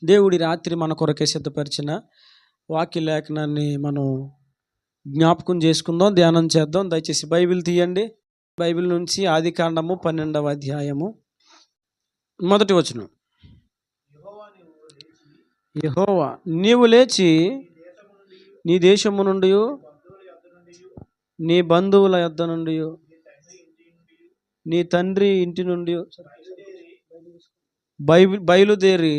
దేవుడి రాత్రి మన కొరకే సిద్ధపరిచిన వాక్య లేఖనాన్ని మనం జ్ఞాపకం చేసుకుందాం, ధ్యానం చేద్దాం. దయచేసి బైబిల్ తీయండి. బైబిల్ నుంచి ఆదికాండము 12వ అధ్యాయము మొదటి వచనం. యెహోవా నీవు లేచి నీ దేశము నుండి, నీ బంధువుల యొద్ద నుండి, నీ తండ్రి ఇంటి నుండి బయలుదేరి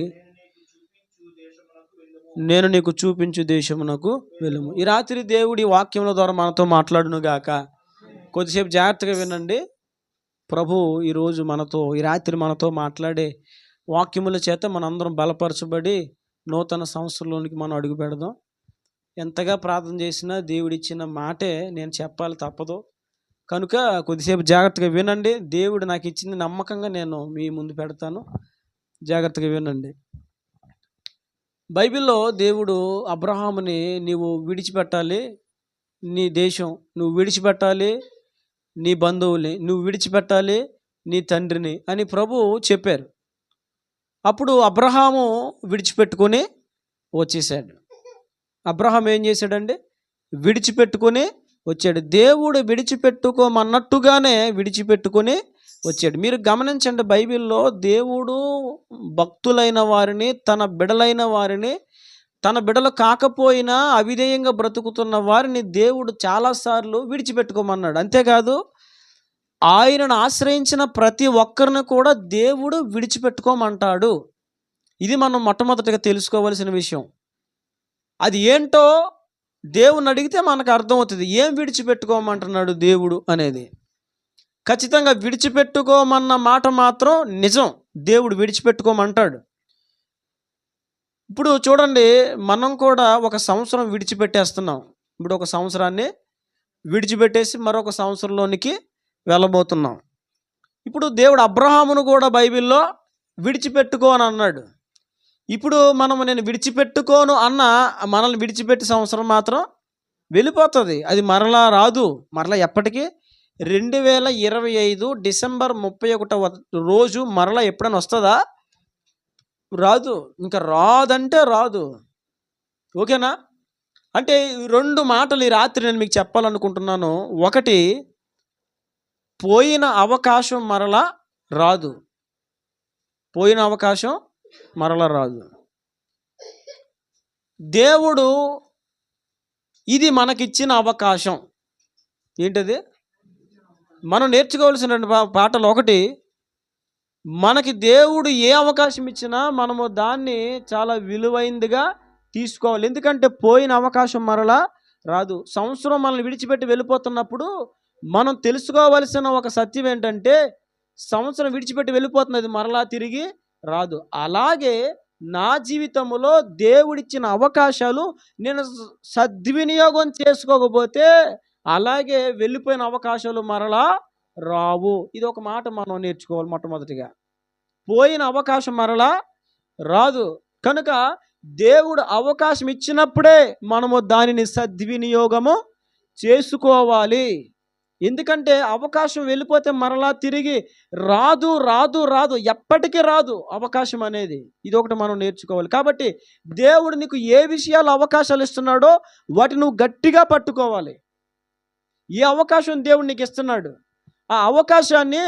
నేను నీకు చూపించు దేశమునకు వెళ్ళుము. ఈ రాత్రి దేవుడి వాక్యముల ద్వారా మనతో మాట్లాడును గాక. కొద్దిసేపు జాగ్రత్తగా వినండి. ప్రభు ఈరోజు మనతో, ఈ రాత్రి మనతో మాట్లాడే వాక్యముల చేత మనందరం బలపరచబడి నూతన సంవత్సరంలోనికి మనం అడుగు పెడదాం. ఎంతగా ప్రార్థన చేసినా దేవుడిచ్చిన మాటే నేను చెప్పాలి, తప్పదు. కనుక కొద్దిసేపు జాగ్రత్తగా వినండి. దేవుడు నాకు ఇచ్చింది నమ్మకంగా నేను మీ ముందు పెడతాను. జాగ్రత్తగా వినండి. బైబిల్లో దేవుడు అబ్రహాముని నీవు విడిచిపెట్టాలి, నీ దేశం నువ్వు విడిచిపెట్టాలి, నీ బంధువుల్ని నువ్వు విడిచిపెట్టాలి, నీ తండ్రిని అని ప్రభువు చెప్పారు. అప్పుడు అబ్రహాము విడిచిపెట్టుకొని వచ్చేసాడు. అబ్రహాం ఏం చేశాడండి? విడిచిపెట్టుకొని వచ్చాడు. దేవుడు విడిచిపెట్టుకోమన్నట్టుగానే విడిచిపెట్టుకొని వచ్చాడు. మీరు గమనించండి, బైబిల్లో దేవుడు భక్తులైన వారిని, తన బిడలైన వారిని, తన బిడలు కాకపోయినా అవిధేయంగా బ్రతుకుతున్న వారిని దేవుడు చాలాసార్లు విడిచిపెట్టుకోమన్నాడు. అంతేకాదు, ఆయనను ఆశ్రయించిన ప్రతి ఒక్కరిని కూడా దేవుడు విడిచిపెట్టుకోమంటాడు. ఇది మనం మొట్టమొదటిగా తెలుసుకోవలసిన విషయం. అది ఏంటో దేవుని అడిగితే మనకు అర్థమవుతుంది, ఏం విడిచిపెట్టుకోమంటున్నాడు దేవుడు అనేది. ఖచ్చితంగా విడిచిపెట్టుకోమన్న మాట మాత్రం నిజం. దేవుడు విడిచిపెట్టుకోమంటాడు. ఇప్పుడు చూడండి, మనం కూడా ఒక సంవత్సరం విడిచిపెట్టేస్తున్నాం. ఇప్పుడు ఒక సంవత్సరాన్ని విడిచిపెట్టేసి మరొక సంవత్సరంలోనికి వెళ్ళబోతున్నాం. ఇప్పుడు దేవుడు అబ్రహామును కూడా బైబిల్లో విడిచిపెట్టుకో అని అన్నాడు. ఇప్పుడు మనము నేను విడిచిపెట్టుకోను అన్న మనల్ని విడిచిపెట్టి సంవత్సరం మాత్రం వెళ్ళిపోతుంది. అది మరలా రాదు. మరలా ఎప్పటికీ 2025 డిసెంబర్ 31వ రోజు మరలా ఎప్పుడైనా వస్తుందా? రాదు. ఇంకా రాదంటే రాదు. ఓకేనా? అంటే రెండు మాటలు ఈ రాత్రి నేను మీకు చెప్పాలనుకుంటున్నాను. ఒకటి, పోయిన అవకాశం మరలా రాదు. పోయిన అవకాశం మరలా రాదు. దేవుడు ఇది మనకిచ్చిన అవకాశం. ఏంటది? మనం నేర్చుకోవాల్సిన పాటలు. ఒకటి, మనకి దేవుడు ఏ అవకాశం ఇచ్చినా మనము దాన్ని చాలా విలువైందిగా తీసుకోవాలి. ఎందుకంటే పోయిన అవకాశం మరలా రాదు. సంవత్సరం మనల్ని విడిచిపెట్టి వెళ్ళిపోతున్నప్పుడు మనం తెలుసుకోవాల్సిన ఒక సత్యం ఏంటంటే, సంవత్సరం విడిచిపెట్టి వెళ్ళిపోతున్నది, మరలా తిరిగి రాదు. అలాగే నా జీవితంలో దేవుడిచ్చిన అవకాశాలు నేను సద్వినియోగం చేసుకోకపోతే అలాగే వెళ్ళిపోయిన అవకాశాలు మరలా రావు. ఇది ఒక మాట మనం నేర్చుకోవాలి. మొట్టమొదటిగా పోయిన అవకాశం మరలా రాదు. కనుక దేవుడు అవకాశం ఇచ్చినప్పుడే మనము దానిని సద్వినియోగము చేసుకోవాలి. ఎందుకంటే అవకాశం వెళ్ళిపోతే మరలా తిరిగి రాదు రాదు రాదు, ఎప్పటికీ రాదు అవకాశం అనేది. ఇది ఒకటి మనం నేర్చుకోవాలి. కాబట్టి దేవుడు నీకు ఏ విషయాలు అవకాశాలు ఇస్తున్నాడో వాటిని నువ్వు గట్టిగా పట్టుకోవాలి. ఏ అవకాశం దేవుడు నీకు ఇస్తున్నాడు, ఆ అవకాశాన్ని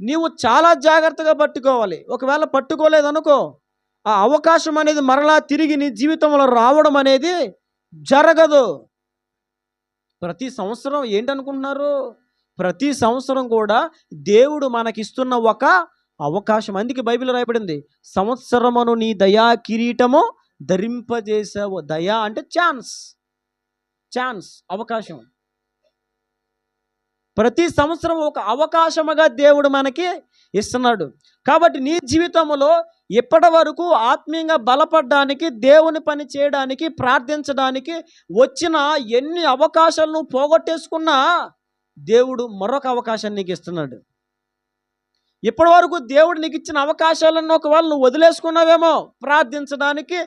నీవు చాలా జాగ్రత్తగా పట్టుకోవాలి. ఒకవేళ పట్టుకోలేదనుకో, ఆ అవకాశం అనేది మరలా తిరిగి నీ జీవితంలో రావడం అనేది జరగదు. ప్రతి సంవత్సరం ఏంటనుకుంటున్నారు? ప్రతి సంవత్సరం కూడా దేవుడు మనకిస్తున్న ఒక అవకాశం. అందుకే బైబిల్ రాయబడింది, సంవత్సరమును నీ దయా కిరీటము ధరింపజేసావు. దయా అంటే ఛాన్స్, అవకాశం. ప్రతి సంవత్సరం ఒక అవకాశముగా దేవుడు మనకి ఇస్తున్నాడు. కాబట్టి నీ జీవితంలో ఇప్పటి వరకు ఆత్మీయంగా బలపడడానికి, దేవుని పని చేయడానికి, ప్రార్థించడానికి వచ్చిన ఎన్ని అవకాశాలను పోగొట్టేసుకున్నా దేవుడు మరొక అవకాశాన్ని నీకు ఇస్తున్నాడు. ఇప్పటి వరకు దేవుడు నీకు ఇచ్చిన అవకాశాలను ఒకవేళ నువ్వు వదిలేసుకున్నావేమో, ప్రార్థించడానికి,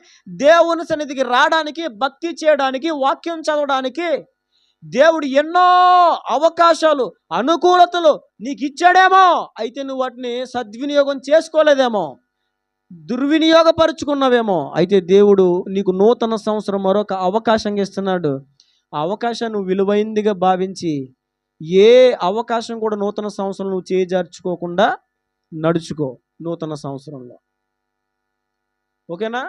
దేవుని సన్నిధికి రావడానికి, భక్తి చేయడానికి, వాక్యం చదవడానికి దేవుడు ఎన్నో అవకాశాలు, అనుకూలతలు నీకు ఇచ్చాడేమో. అయితే నువ్వు వాటిని సద్వినియోగం చేసుకోలేదేమో. దుర్వినియోగపరుచుకున్నావేమో. అయితే దేవుడు నీకు నూతన సంవత్సరం మరొక అవకాశం ఇస్తున్నాడు. ఆ అవకాశాన్ని నువ్వు విలువైందిగా భావించి ఏ అవకాశం కూడా నూతన సంవత్సరం నువ్వు చేజార్చుకోకుండా నడుచుకో నూతన సంవత్సరంలో. ఓకేనా?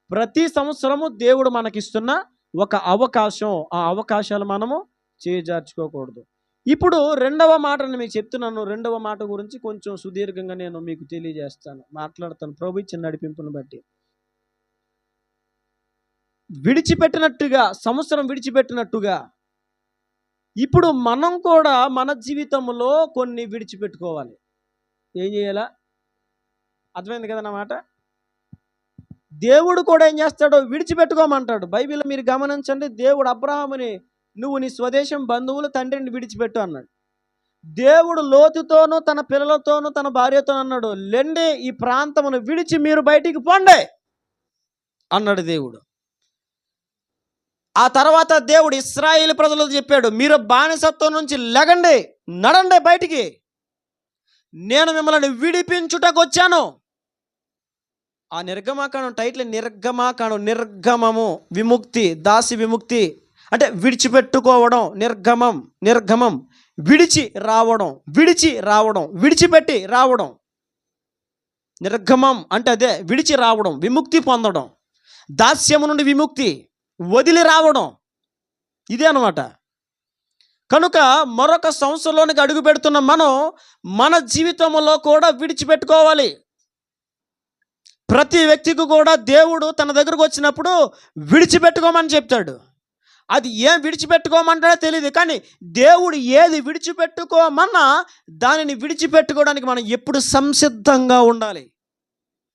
ప్రతి సంవత్సరము దేవుడు మనకిస్తున్న ఒక అవకాశం. ఆ అవకాశాలు మనము చేజార్చుకోకూడదు. ఇప్పుడు రెండవ మాటను మీకు చెప్తున్నాను. రెండవ మాట గురించి కొంచెం సుదీర్ఘంగా నేను మీకు తెలియజేస్తాను, మాట్లాడతాను ప్రభు ఇచ్చిన నడిపింపును బట్టి. విడిచిపెట్టినట్టుగా, సంవత్సరం విడిచిపెట్టినట్టుగా ఇప్పుడు మనం కూడా మన జీవితంలో కొన్ని విడిచిపెట్టుకోవాలి. ఏం చేయాలా? అర్థమైంది కదా నా మాట? దేవుడు కూడా ఏం చేస్తాడో విడిచిపెట్టుకోమంటాడు. బైబిల్ మీరు గమనించండి. దేవుడు అబ్రహాముని నువ్వు నీ స్వదేశం, బంధువులు, తండ్రిని విడిచిపెట్టు అన్నాడు. దేవుడు లోతుతోనూ తన పిల్లలతోనూ తన భార్యతో అన్నాడు, లెండి ఈ ప్రాంతమును విడిచి మీరు బయటికి పోండి అన్నాడు దేవుడు. ఆ తర్వాత దేవుడు ఇశ్రాయేలు ప్రజలకు చెప్పాడు, మీరు బానిసత్వం నుంచి లెగండి, నడండి బయటికి, నేను మిమ్మల్ని విడిపించుటకు వచ్చాను. ఆ నిర్గమాకాండం టైటిల్ నిర్గమాకాండం. నిర్గమము, విముక్తి, దాసి విముక్తి అంటే విడిచిపెట్టుకోవడం. నిర్గమం, నిర్గమం విడిచి రావడం, విడిచి రావడం, విడిచిపెట్టి రావడం. నిర్గమం అంటే అదే, విడిచి రావడం, విముక్తి పొందడం. దాస్యము నుండి విముక్తి, వదిలి రావడం, ఇదే అనమాట. కనుక మరొక సంవత్సరంలోనికి అడుగు పెడుతున్న మనం మన జీవితంలో కూడా విడిచిపెట్టుకోవాలి. ప్రతి వ్యక్తికి కూడా దేవుడు తన దగ్గరకు వచ్చినప్పుడు విడిచిపెట్టుకోమని చెప్తాడు. అది ఏం విడిచిపెట్టుకోమంటాడో తెలియదు, కానీ దేవుడు ఏది విడిచిపెట్టుకోమన్నా దానిని విడిచిపెట్టుకోవడానికి మనం ఎప్పుడు సంసిద్ధంగా ఉండాలి.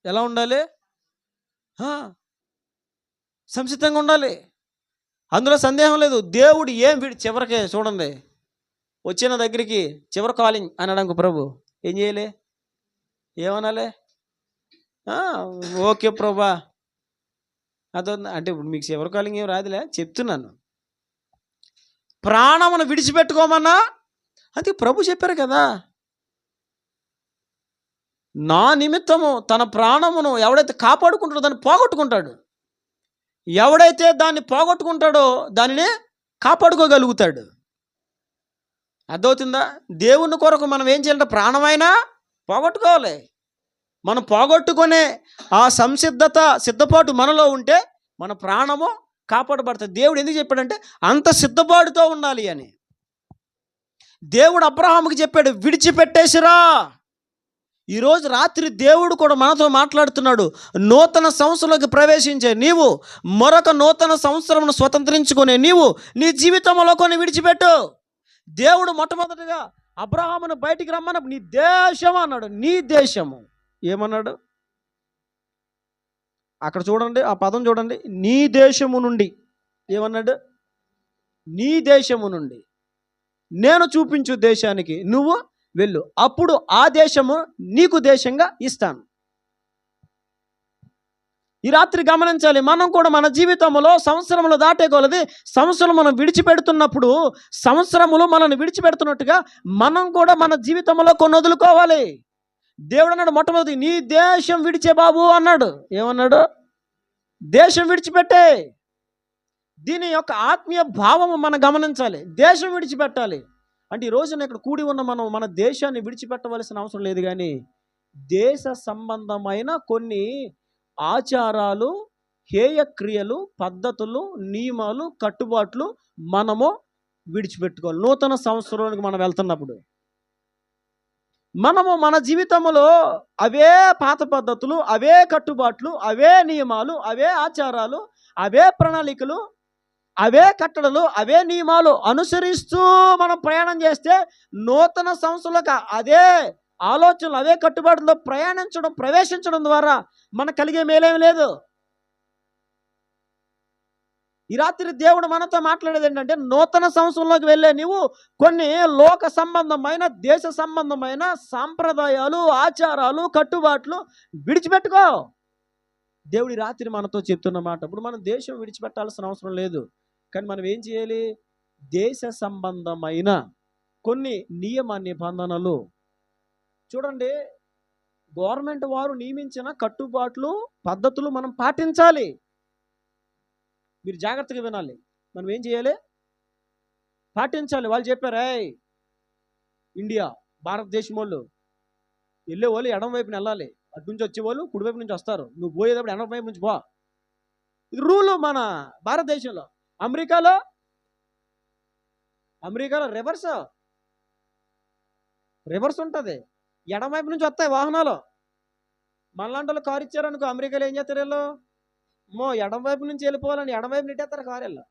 ఎలా ఉండాలి? సంసిద్ధంగా ఉండాలి, అందులో సందేహం లేదు. దేవుడు ఏం చివరికి చూడండి, వచ్చిన దగ్గరికి చివరి కాలింగ్ అనడానికి ప్రభు ఏం చేయాలి? ఏమనాలి? ఓకే ప్రభా అదో అంటే ఇప్పుడు మీకు చివరి కాలింగ్ ఏం రాదులే, చెప్తున్నాను. ప్రాణమును విడిచిపెట్టుకోమన్నా అది ప్రభు చెప్పారు కదా. నా నిమిత్తము తన ప్రాణమును ఎవడైతే కాపాడుకుంటాడో దాన్ని పోగొట్టుకుంటాడు, ఎవడైతే దాన్ని పోగొట్టుకుంటాడో దానిని కాపాడుకోగలుగుతాడు. అర్థమవుతుందా? దేవుని కొరకు మనం ఏం చేయాలంటే ప్రాణమైనా పోగొట్టుకోవాలి. మనం పోగొట్టుకునే ఆ సిద్ధపాటు మనలో ఉంటే మన ప్రాణము కాపాడబడుతుంది. దేవుడు ఎందుకు చెప్పాడంటే అంత సిద్ధపాటుతో ఉండాలి అని. దేవుడు అబ్రహాముకి చెప్పాడు, విడిచిపెట్టేసిరా. ఈరోజు రాత్రి దేవుడు కూడా మనతో మాట్లాడుతున్నాడు. నూతన సంవత్సరంలోకి ప్రవేశించే నీవు, మరొక నూతన సంవత్సరమును స్వతంత్రించుకునే నీవు నీ జీవితంలో కొన్ని విడిచిపెట్టు. దేవుడు మొట్టమొదటిగా అబ్రహామును బయటికి రమ్మన్నప్పుడు నీ దేశం అన్నాడు. నీ దేశము ఏమన్నాడు? అక్కడ చూడండి, ఆ పదం చూడండి. నీ దేశము నుండి ఏమన్నాడు? నీ దేశము నుండి నేను చూపించు దేశానికి నువ్వు వెళ్ళు, అప్పుడు ఆ దేశము నీకు దేశంగా ఇస్తాను. ఈ రాత్రి గమనించాలి, మనం కూడా మన జీవితంలో సంవత్సరములు దాటే కొలది సంవత్సరం మనం విడిచిపెడుతున్నప్పుడు, సంవత్సరములు మనల్ని విడిచిపెడుతున్నట్టుగా మనం కూడా మన జీవితంలో కొన్ని వదులుకోవాలి. దేవుడు అన్నాడు మొట్టమొదటి, నీ దేశం విడిచే బాబు అన్నాడు. ఏమన్నాడు? దేశం విడిచిపెట్టే. దీని యొక్క ఆత్మీయ భావము మనం గమనించాలి. దేశం విడిచిపెట్టాలి అంటే ఈ రోజున ఇక్కడ కూడి ఉన్న మనం మన దేశాన్ని విడిచిపెట్టవలసిన అవసరం లేదు, కానీ దేశ సంబంధమైన కొన్ని ఆచారాలు, హేయక్రియలు, పద్ధతులు, నియమాలు, కట్టుబాట్లు మనము విడిచిపెట్టుకోవాలి. నూతన సంవత్సరానికి మనం వెళ్తున్నప్పుడు మనము మన జీవితంలో అవే పాత పద్ధతులు, అవే కట్టుబాట్లు, అవే నియమాలు, అవే ఆచారాలు, అవే ప్రణాళికలు, అవే కట్టడలు, అవే నియమాలు అనుసరిస్తూ మనం ప్రయాణం చేస్తే నూతన సంవత్సరంలోకి అదే ఆలోచనలు, అవే కట్టుబాటులో ప్రవేశించడం ద్వారా మనకు కలిగే మేలేమి లేదు. ఈ రాత్రి దేవుడు మనతో మాట్లాడేది ఏంటంటే, నూతన సంవత్సరంలోకి వెళ్ళే నీవు కొన్ని లోక సంబంధమైన, దేశ సంబంధమైన సాంప్రదాయాలు, ఆచారాలు, కట్టుబాట్లు విడిచిపెట్టుకో. దేవుడి రాత్రి మనతో చెప్తున్న మాట. ఇప్పుడు మనం దేశం విడిచిపెట్టాల్సిన అవసరం లేదు, కానీ మనం ఏం చేయాలి? దేశ సంబంధమైన కొన్ని నియమ నిబంధనలు. చూడండి, గవర్నమెంట్ వారు నియమించిన కట్టుబాట్లు పద్ధతులు మనం పాటించాలి. మీరు జాగ్రత్తగా వినాలి. మనం ఏం చేయాలి? పాటించాలి. వాళ్ళు చెప్పారు, ఏయ్ ఇండియా భారతదేశం వాళ్ళు వెళ్ళే వాళ్ళు ఎడం వైపున వెళ్ళాలి, అటు నుంచి వచ్చేవాళ్ళు కుడివైపు నుంచి వస్తారు, నువ్వు పోయేటప్పుడు ఎడం వైపు నుంచి పో. ఇది రూలు మన భారతదేశంలో. అమెరికాలో రివర్స్ ఉంటుంది. ఎడమవైపు నుంచి వస్తాయి వాహనాలు. మనలాంటి కారు ఇచ్చారనుకో, అమెరికాలో ఏం చేస్తారు వీళ్ళు? ఎడం వైపు నుంచి వెళ్ళిపోవాలని ఎడమవైపు నెట్టేస్తారు కారు. వీళ్ళు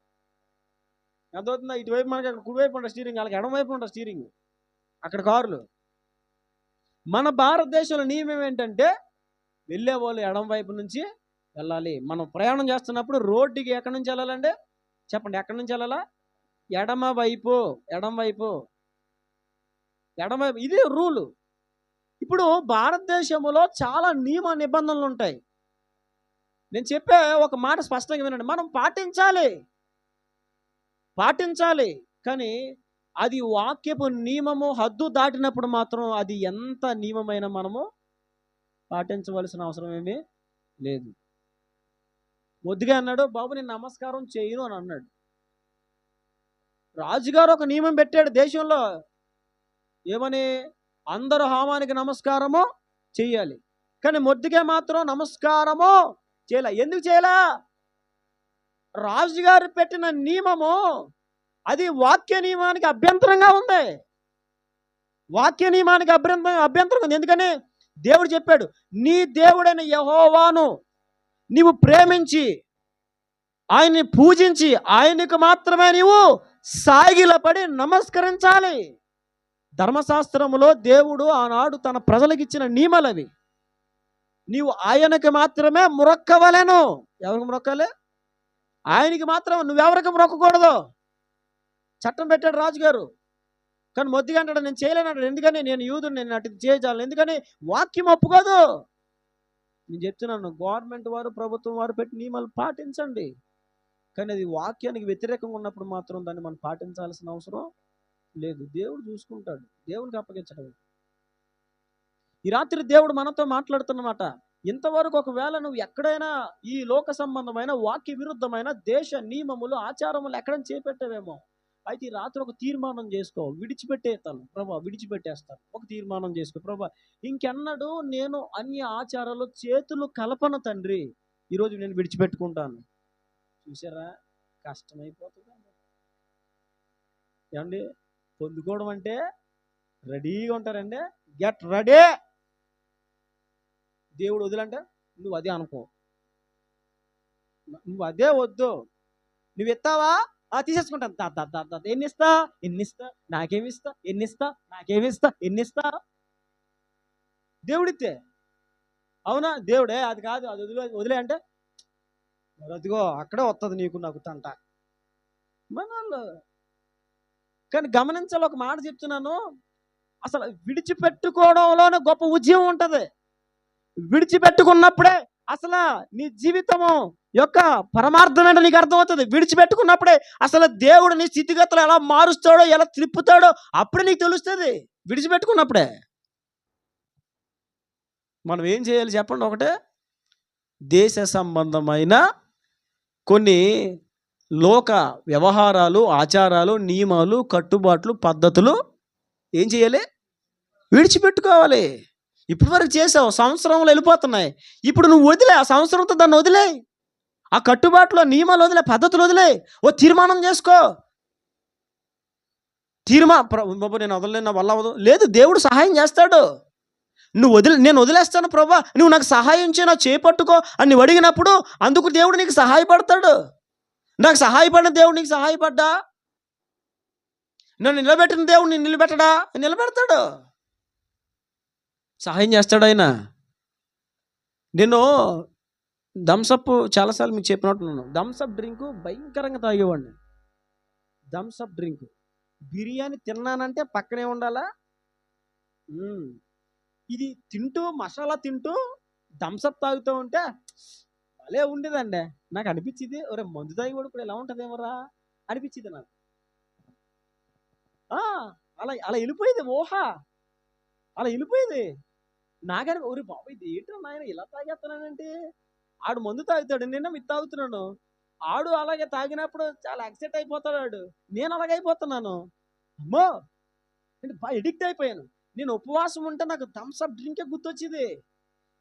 ఎంత అవుతుందా? ఇటువైపు మనకి అక్కడ కుడివైపు ఉంటుంది స్టీరింగ్, వాళ్ళకి ఎడమవైపు ఉంటుంది స్టీరింగ్ అక్కడ కారులు. మన భారతదేశంలో నియమం ఏంటంటే వెళ్ళే వాళ్ళు ఎడం వైపు నుంచి వెళ్ళాలి. మనం ప్రయాణం చేస్తున్నప్పుడు రోడ్డుకి ఎక్కడి నుంచి వెళ్ళాలండి? చెప్పండి, ఎక్కడి నుంచి వెళ్ళాలా? ఎడమ వైపు. ఇది రూలు. ఇప్పుడు భారతదేశంలో చాలా నియమ నిబంధనలు ఉంటాయి. నేను చెప్పే ఒక మాట స్పష్టంగా వినండి. మనం పాటించాలి కానీ అది వాక్యపు నియమము హద్దు దాటినప్పుడు మాత్రం అది ఎంత నియమమైన మనము పాటించవలసిన అవసరం ఏమీ లేదు. మొద్దుగా అన్నాడు, బాబు నేను నమస్కారం చేయను అని అన్నాడు. రాజుగారు ఒక నియమం పెట్టాడు దేశంలో. ఏమని? అందరూ హోమానికి నమస్కారము చెయ్యాలి. కానీ మొద్దుగా మాత్రం నమస్కారము చేయలే. ఎందుకు చేయలే? రాజుగారు పెట్టిన నియమము అది వాక్య నియమానికి అభ్యంతరంగా ఉంది. అభ్యంతరం ఉంది. ఎందుకని? దేవుడు చెప్పాడు, నీ దేవుడైన యెహోవాను నీవు ప్రేమించి ఆయన్ని పూజించి ఆయనకు మాత్రమే నీవు సాగిలపడి నమస్కరించాలి. ధర్మశాస్త్రములో దేవుడు ఆనాడు తన ప్రజలకు ఇచ్చిన నియమాలవి. నీవు ఆయనకి మాత్రమే మొరక్కవలెను. ఎవరికి మొరక్కాలి? ఆయనకి మాత్రం. నువ్వెవరికి మొరక్కకూడదు. చట్టం పెట్టాడు రాజుగారు. కానీ మొద్దుగా అంటాడు, నేను చేయలేనంటాడు. ఎందుకని? నేను యూదుని, నేను అటు చేయజాలను. ఎందుకని? వాక్యం ఒప్పుకోదు. నేను చెప్తున్నాను, గవర్నమెంట్ వారు ప్రభుత్వం వారు పెట్టి నియమాలు పాటించండి. కానీ అది వాక్యానికి వ్యతిరేకంగా ఉన్నప్పుడు మాత్రం దాన్ని మనం పాటించాల్సిన అవసరం లేదు. దేవుడు చూసుకుంటాడు. దేవునికి అప్పగించడం. ఈ రాత్రి దేవుడు మనతో మాట్లాడుతున్నమాట. ఇంతవరకు ఒకవేళ నువ్వు ఎక్కడైనా ఈ లోక సంబంధమైన వాక్య విరుద్ధమైన దేశ నియమములు ఆచారములు ఎక్కడైనా చేపెట్టావేమో, అయితే ఈ రాత్రి ఒక తీర్మానం చేసుకో. విడిచిపెట్టేస్తాను ప్రభా, విడిచిపెట్టేస్తాను. ఒక తీర్మానం చేసుకో, ప్రభా ఇంకెన్నడూ నేను అన్య ఆచారాలు చేతులు కలపను తండ్రి, ఈరోజు నేను విడిచిపెట్టుకుంటాను. చూసారా, కష్టమైపోతుంది ఏమండి? పొందుకోవడం అంటే రెడీగా ఉంటారండి. Get ready. దేవుడు వదిలంటే నువ్వు అదే అనుకో, నువ్వు అదే వద్దు. నువ్వు ఎత్తావా? తీసేసుకుంటాను. ఎన్నిస్తా నాకేమిస్తా. దేవుడితే అవునా? దేవుడే అది కాదు, అది వదిలే అంటే అదిగో అక్కడే వస్తుంది నీకు నాకు తంట మనల్లో. కానీ గమనించాలి, ఒక మాట చెప్తున్నాను, అసలు విడిచిపెట్టుకోవడంలోనే గొప్ప ఉద్యమం ఉంటుంది. విడిచిపెట్టుకున్నప్పుడే అసలు నీ జీవితము యొక్క పరమార్థం ఏంటో నీకు అర్థమవుతుంది. విడిచిపెట్టుకున్నప్పుడే అసలు దేవుడు నీ స్థితిగతులు ఎలా మారుస్తాడో, ఎలా త్రిప్పుతాడో అప్పుడే నీకు తెలుస్తుంది. విడిచిపెట్టుకున్నప్పుడే. మనం ఏం చేయాలి చెప్పండి? ఒకటే, దేశ సంబంధమైన కొన్ని లోక వ్యవహారాలు, ఆచారాలు, నియమాలు, కట్టుబాట్లు, పద్ధతులు ఏం చేయాలి? విడిచిపెట్టుకోవాలి. ఇప్పటి వరకు చేసావు, సంవత్సరంలో వెళ్ళిపోతున్నాయి. ఇప్పుడు నువ్వు వదిలే, ఆ సంవత్సరంతో దాన్ని వదిలే, ఆ కట్టుబాట్లు, నియమాలు వదిలే, పద్ధతులు వదిలే. ఓ తీర్మానం చేసుకో. నేను వదలలేను, నా వల్ల అవ్వదు. లేదు, దేవుడు సహాయం చేస్తాడు. నేను వదిలేస్తాను ప్రభా, నువ్వు నాకు సహాయం చేయి, నాకు చేపట్టుకో అని నువ్వు అడిగినప్పుడు అందుకు దేవుడు నీకు సహాయపడతాడు. నాకు సహాయపడిన దేవుడు నీకు సహాయపడ్డా? నన్ను నిలబెట్టిన దేవుడు నేను నిలబెట్టడా? నిలబెడతాడు, సహాయం చేస్తాడు ఆయన. నేను థమ్సప్ చాలాసార్లు మీకు చెప్పినట్టున్నాను. థమ్సప్ డ్రింక్ భయంకరంగా తాగేవాడిని. థమ్సప్ డ్రింక్, బిర్యానీ తిన్నానంటే పక్కనే ఉండాలా. ఇది తింటూ, మసాలా తింటూ థమ్సప్ తాగుతూ ఉంటే భలే ఉండేదండి. నాకు అనిపించింది, ఒరే మందు తాగి కూడా ఇప్పుడు ఎలా ఉంటుందేమోరా అనిపించింది నాకు. అలా అలా వెళ్ళిపోయేది ఊహ, అలా వెళ్ళిపోయేది. నాకని ఊరి బాబు ఇది ఏంటో నాయన ఇలా తాగేస్తున్నానంటే, ఆడు మందు తాగుతాడు, నిన్న ఇది తాగుతున్నాను. ఆడు అలాగే తాగినప్పుడు చాలా ఎక్సైట్ అయిపోతాడు ఆడు, నేను అలాగే అయిపోతున్నాను. అమ్మో, నేను బాగా ఎడిక్ట్ అయిపోయాను. నేను ఉపవాసం ఉంటే నాకు థమ్స్ అప్ డ్రింకే గుర్తొచ్చింది.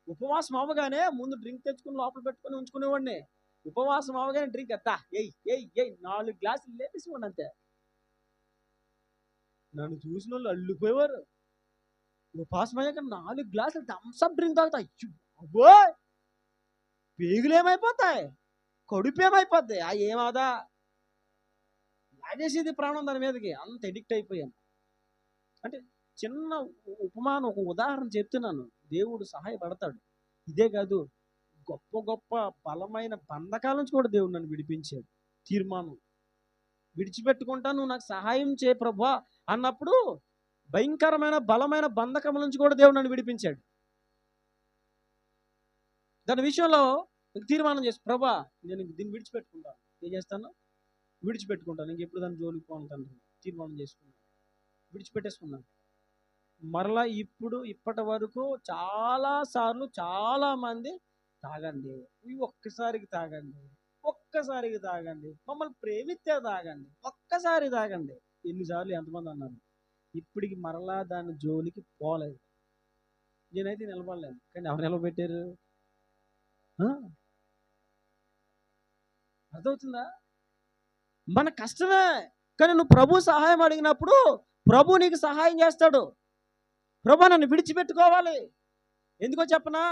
ఉపవాసం అవ్వగానే ముందు డ్రింక్ తెచ్చుకుని లోపల పెట్టుకుని ఉంచుకునేవాడిని. ఉపవాసం అవ్వగానే డ్రింక్ ఎత్తా ఎయ్ ఎయ్ ఎయ్ 4 గ్లాసులు లేపేసేవాడిని అంతే. నన్ను చూసిన వాళ్ళు అల్లిపోయేవారు. ఉపవాసం అయ్యాక 4 గ్లాసులు థమ్స్ అప్ డ్రింక్ తాగుతా. అబ్బో, పేగులు ఏమైపోతాయి, కడుపు ఏమైపోద్ది, ఏమాదా లాగేసేది ప్రాణం దాని మీదకి. అంత ఎడిక్ట్ అయిపోయాను. అంటే చిన్న ఉపమానం, ఒక ఉదాహరణ చెప్తున్నాను. దేవుడు సహాయపడతాడు. ఇదే కాదు, గొప్ప గొప్ప బలమైన బంధకాల నుంచి కూడా దేవుడు నన్ను విడిపించాడు. తీర్మానం, విడిచిపెట్టుకుంటా, నువ్వు నాకు సహాయం చేయ ప్రభువా అన్నప్పుడు భయంకరమైన బలమైన బంధకం నుంచి కూడా దేవుడు నన్ను విడిపించాడు. దాని విషయంలో తీర్మానం చేసి, ప్రభా నేను దీన్ని విడిచిపెట్టుకుంటాను. ఏం చేస్తాను? విడిచిపెట్టుకుంటాను. ఇంకెప్పుడు దాన్ని జోలికి పోతాను. తీర్మానం చేసుకున్నాను, విడిచిపెట్టేసుకున్నాను. మరలా ఇప్పటి వరకు చాలా సార్లు చాలా మంది తాగండి, ఒక్కసారికి తాగండి, ఒక్కసారికి తాగండి, మమ్మల్ని ప్రేమిస్తే తాగండి, ఒక్కసారి తాగండి, ఎన్నిసార్లు ఎంతమంది అన్నారు. ఇప్పటికి మరలా దాని జోలికి పోలేదు. నేనైతే నిలబడలేను, కానీ ఎవరు నిలబెట్టారు? అర్థమవుతుందా? మన కష్టమే, కానీ నువ్వు ప్రభు సహాయం అడిగినప్పుడు ప్రభు నీకు సహాయం చేస్తాడు. ప్రభు నన్ను విడిచిపెట్టుకోవాలి. ఎందుకో చెప్పనా?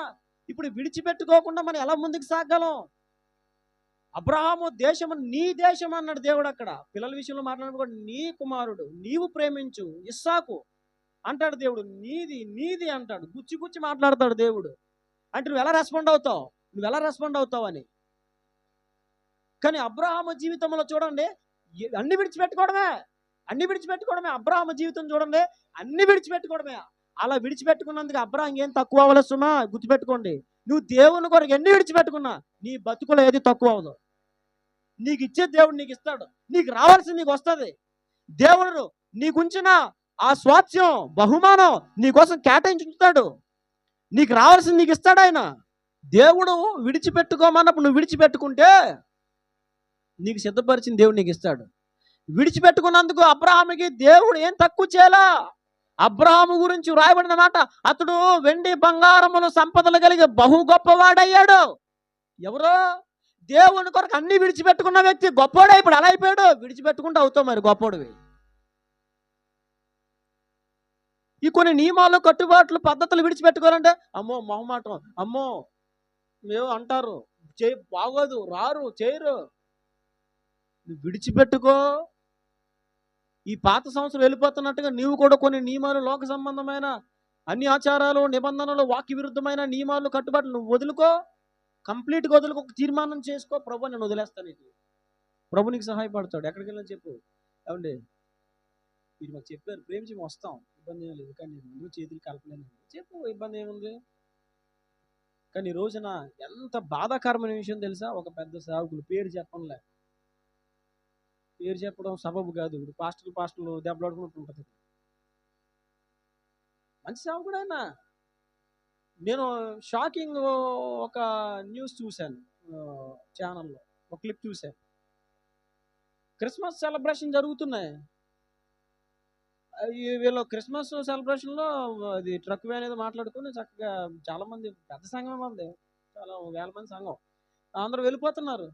ఇప్పుడు విడిచిపెట్టుకోకుండా మనం ఎలా ముందుకు సాగలం? అబ్రహాము దేశము నీ దేశం అన్నాడు దేవుడు. అక్కడ పిల్లల విషయంలో మాట్లాడినప్పుడు నీ కుమారుడు నీవు ప్రేమించు ఇస్సాకు అంటాడు దేవుడు. నీది నీది అంటాడు, గుచ్చి గుచ్చి మాట్లాడతాడు దేవుడు. అంటే నువ్వు ఎలా రెస్పాండ్ అవుతావు, నువ్వు ఎలా రెస్పాండ్ అవుతావు అని. కానీ అబ్రహాము జీవితంలో చూడండి, అన్ని విడిచిపెట్టుకోవడమే, అన్ని విడిచిపెట్టుకోవడమే. అబ్రహాము జీవితం చూడండి, అన్ని విడిచిపెట్టుకోవడమే. అలా విడిచిపెట్టుకున్నందుకు అబ్రహాం ఏం తక్కువ అవ్వలేస్తున్నా గుర్తుపెట్టుకోండి. నువ్వు దేవుని కొరకు ఎన్ని విడిచిపెట్టుకున్నా నీ బతుకులో ఏది తక్కువ అవ్వదు. నీకు ఇచ్చే దేవుడు నీకు ఇస్తాడు, నీకు రావాల్సింది నీకు వస్తుంది. దేవుడు నీకుంచిన ఆ స్వాస్థ్యం బహుమానం నీకోసం కేటాయించుతాడు, నీకు రావాల్సింది నీకు ఇస్తాడు ఆయన. దేవుడు విడిచిపెట్టుకోమన్నప్పుడు నువ్వు విడిచిపెట్టుకుంటే నీకు సిద్ధపరిచిన దేవుడు నీకు ఇస్తాడు. విడిచిపెట్టుకున్నందుకు అబ్రహాముకి దేవుడు ఏం తక్కువ చేయాలా? అబ్రహాము గురించి రాయబడిన మాట, అతడు వెండి బంగారములు సంపదలు కలిగి బహు గొప్పవాడయ్యాడు. ఎవరో దేవుని కొరకు అన్ని విడిచిపెట్టుకున్న వ్యక్తి గొప్పవాడే. ఇప్పుడు అలా అయిపోయాడు. విడిచిపెట్టుకుంటూ అవుతావు మరి గొప్పవాడివి. ఈ కొన్ని నియమాలు కట్టుబాట్లు పద్ధతులు విడిచిపెట్టుకోవాలంటే అమ్మో మొహమాటం, అమ్మో మేము అంటారు, బాగోదు, రారు, చేయరు. నువ్వు విడిచిపెట్టుకో. ఈ పాత సంవత్సరం వెళ్ళిపోతున్నట్టుగా నీవు కూడా కొన్ని నియమాలు, లోక సంబంధమైన అన్ని ఆచారాలు, నిబంధనలు, వాక్య విరుద్ధమైన నియమాలు, కట్టుబాట్లు నువ్వు వదులుకో. కంప్లీట్గా వదులుకో. ఒక తీర్మానం చేసుకో, ప్రభు నేను వదిలేస్తాను. ఇది ప్రభు నీకు సహాయపడతాడు. ఎక్కడికి వెళ్ళినా చెప్పు, ఏమండి మీరు మాకు చెప్పారు ప్రేమించి వస్తాం, ఇబ్బంది ఏం లేదు, కానీ నేను చేతులు కలపలేను చెప్పు, ఇబ్బంది ఏముంది. కానీ ఈ రోజున ఎంత బాధాకరమైన విషయం తెలుసా? ఒక పెద్ద సేవకులు పేరు చెప్పంలే, పేరు చెప్పడం సబబు కాదు. ఇప్పుడు పాస్టర్లు దెబ్బలాడుకున్నట్టు ఉంటుంది. మంచి సేవకుడు ఆయన. నేను షాకింగ్ ఒక న్యూస్ చూశాను ఛానల్లో, ఒక క్లిప్ చూశాను. క్రిస్మస్ సెలబ్రేషన్ జరుగుతున్నాయి. వీళ్ళు క్రిస్మస్ సెలబ్రేషన్లో అది ట్రక్ వే అనేది మాట్లాడుకుని చక్కగా చాలామంది, పెద్ద సంఘం ఉంది, చాలా వేల మంది సంఘం, అందరూ వెళ్ళిపోతున్నారు.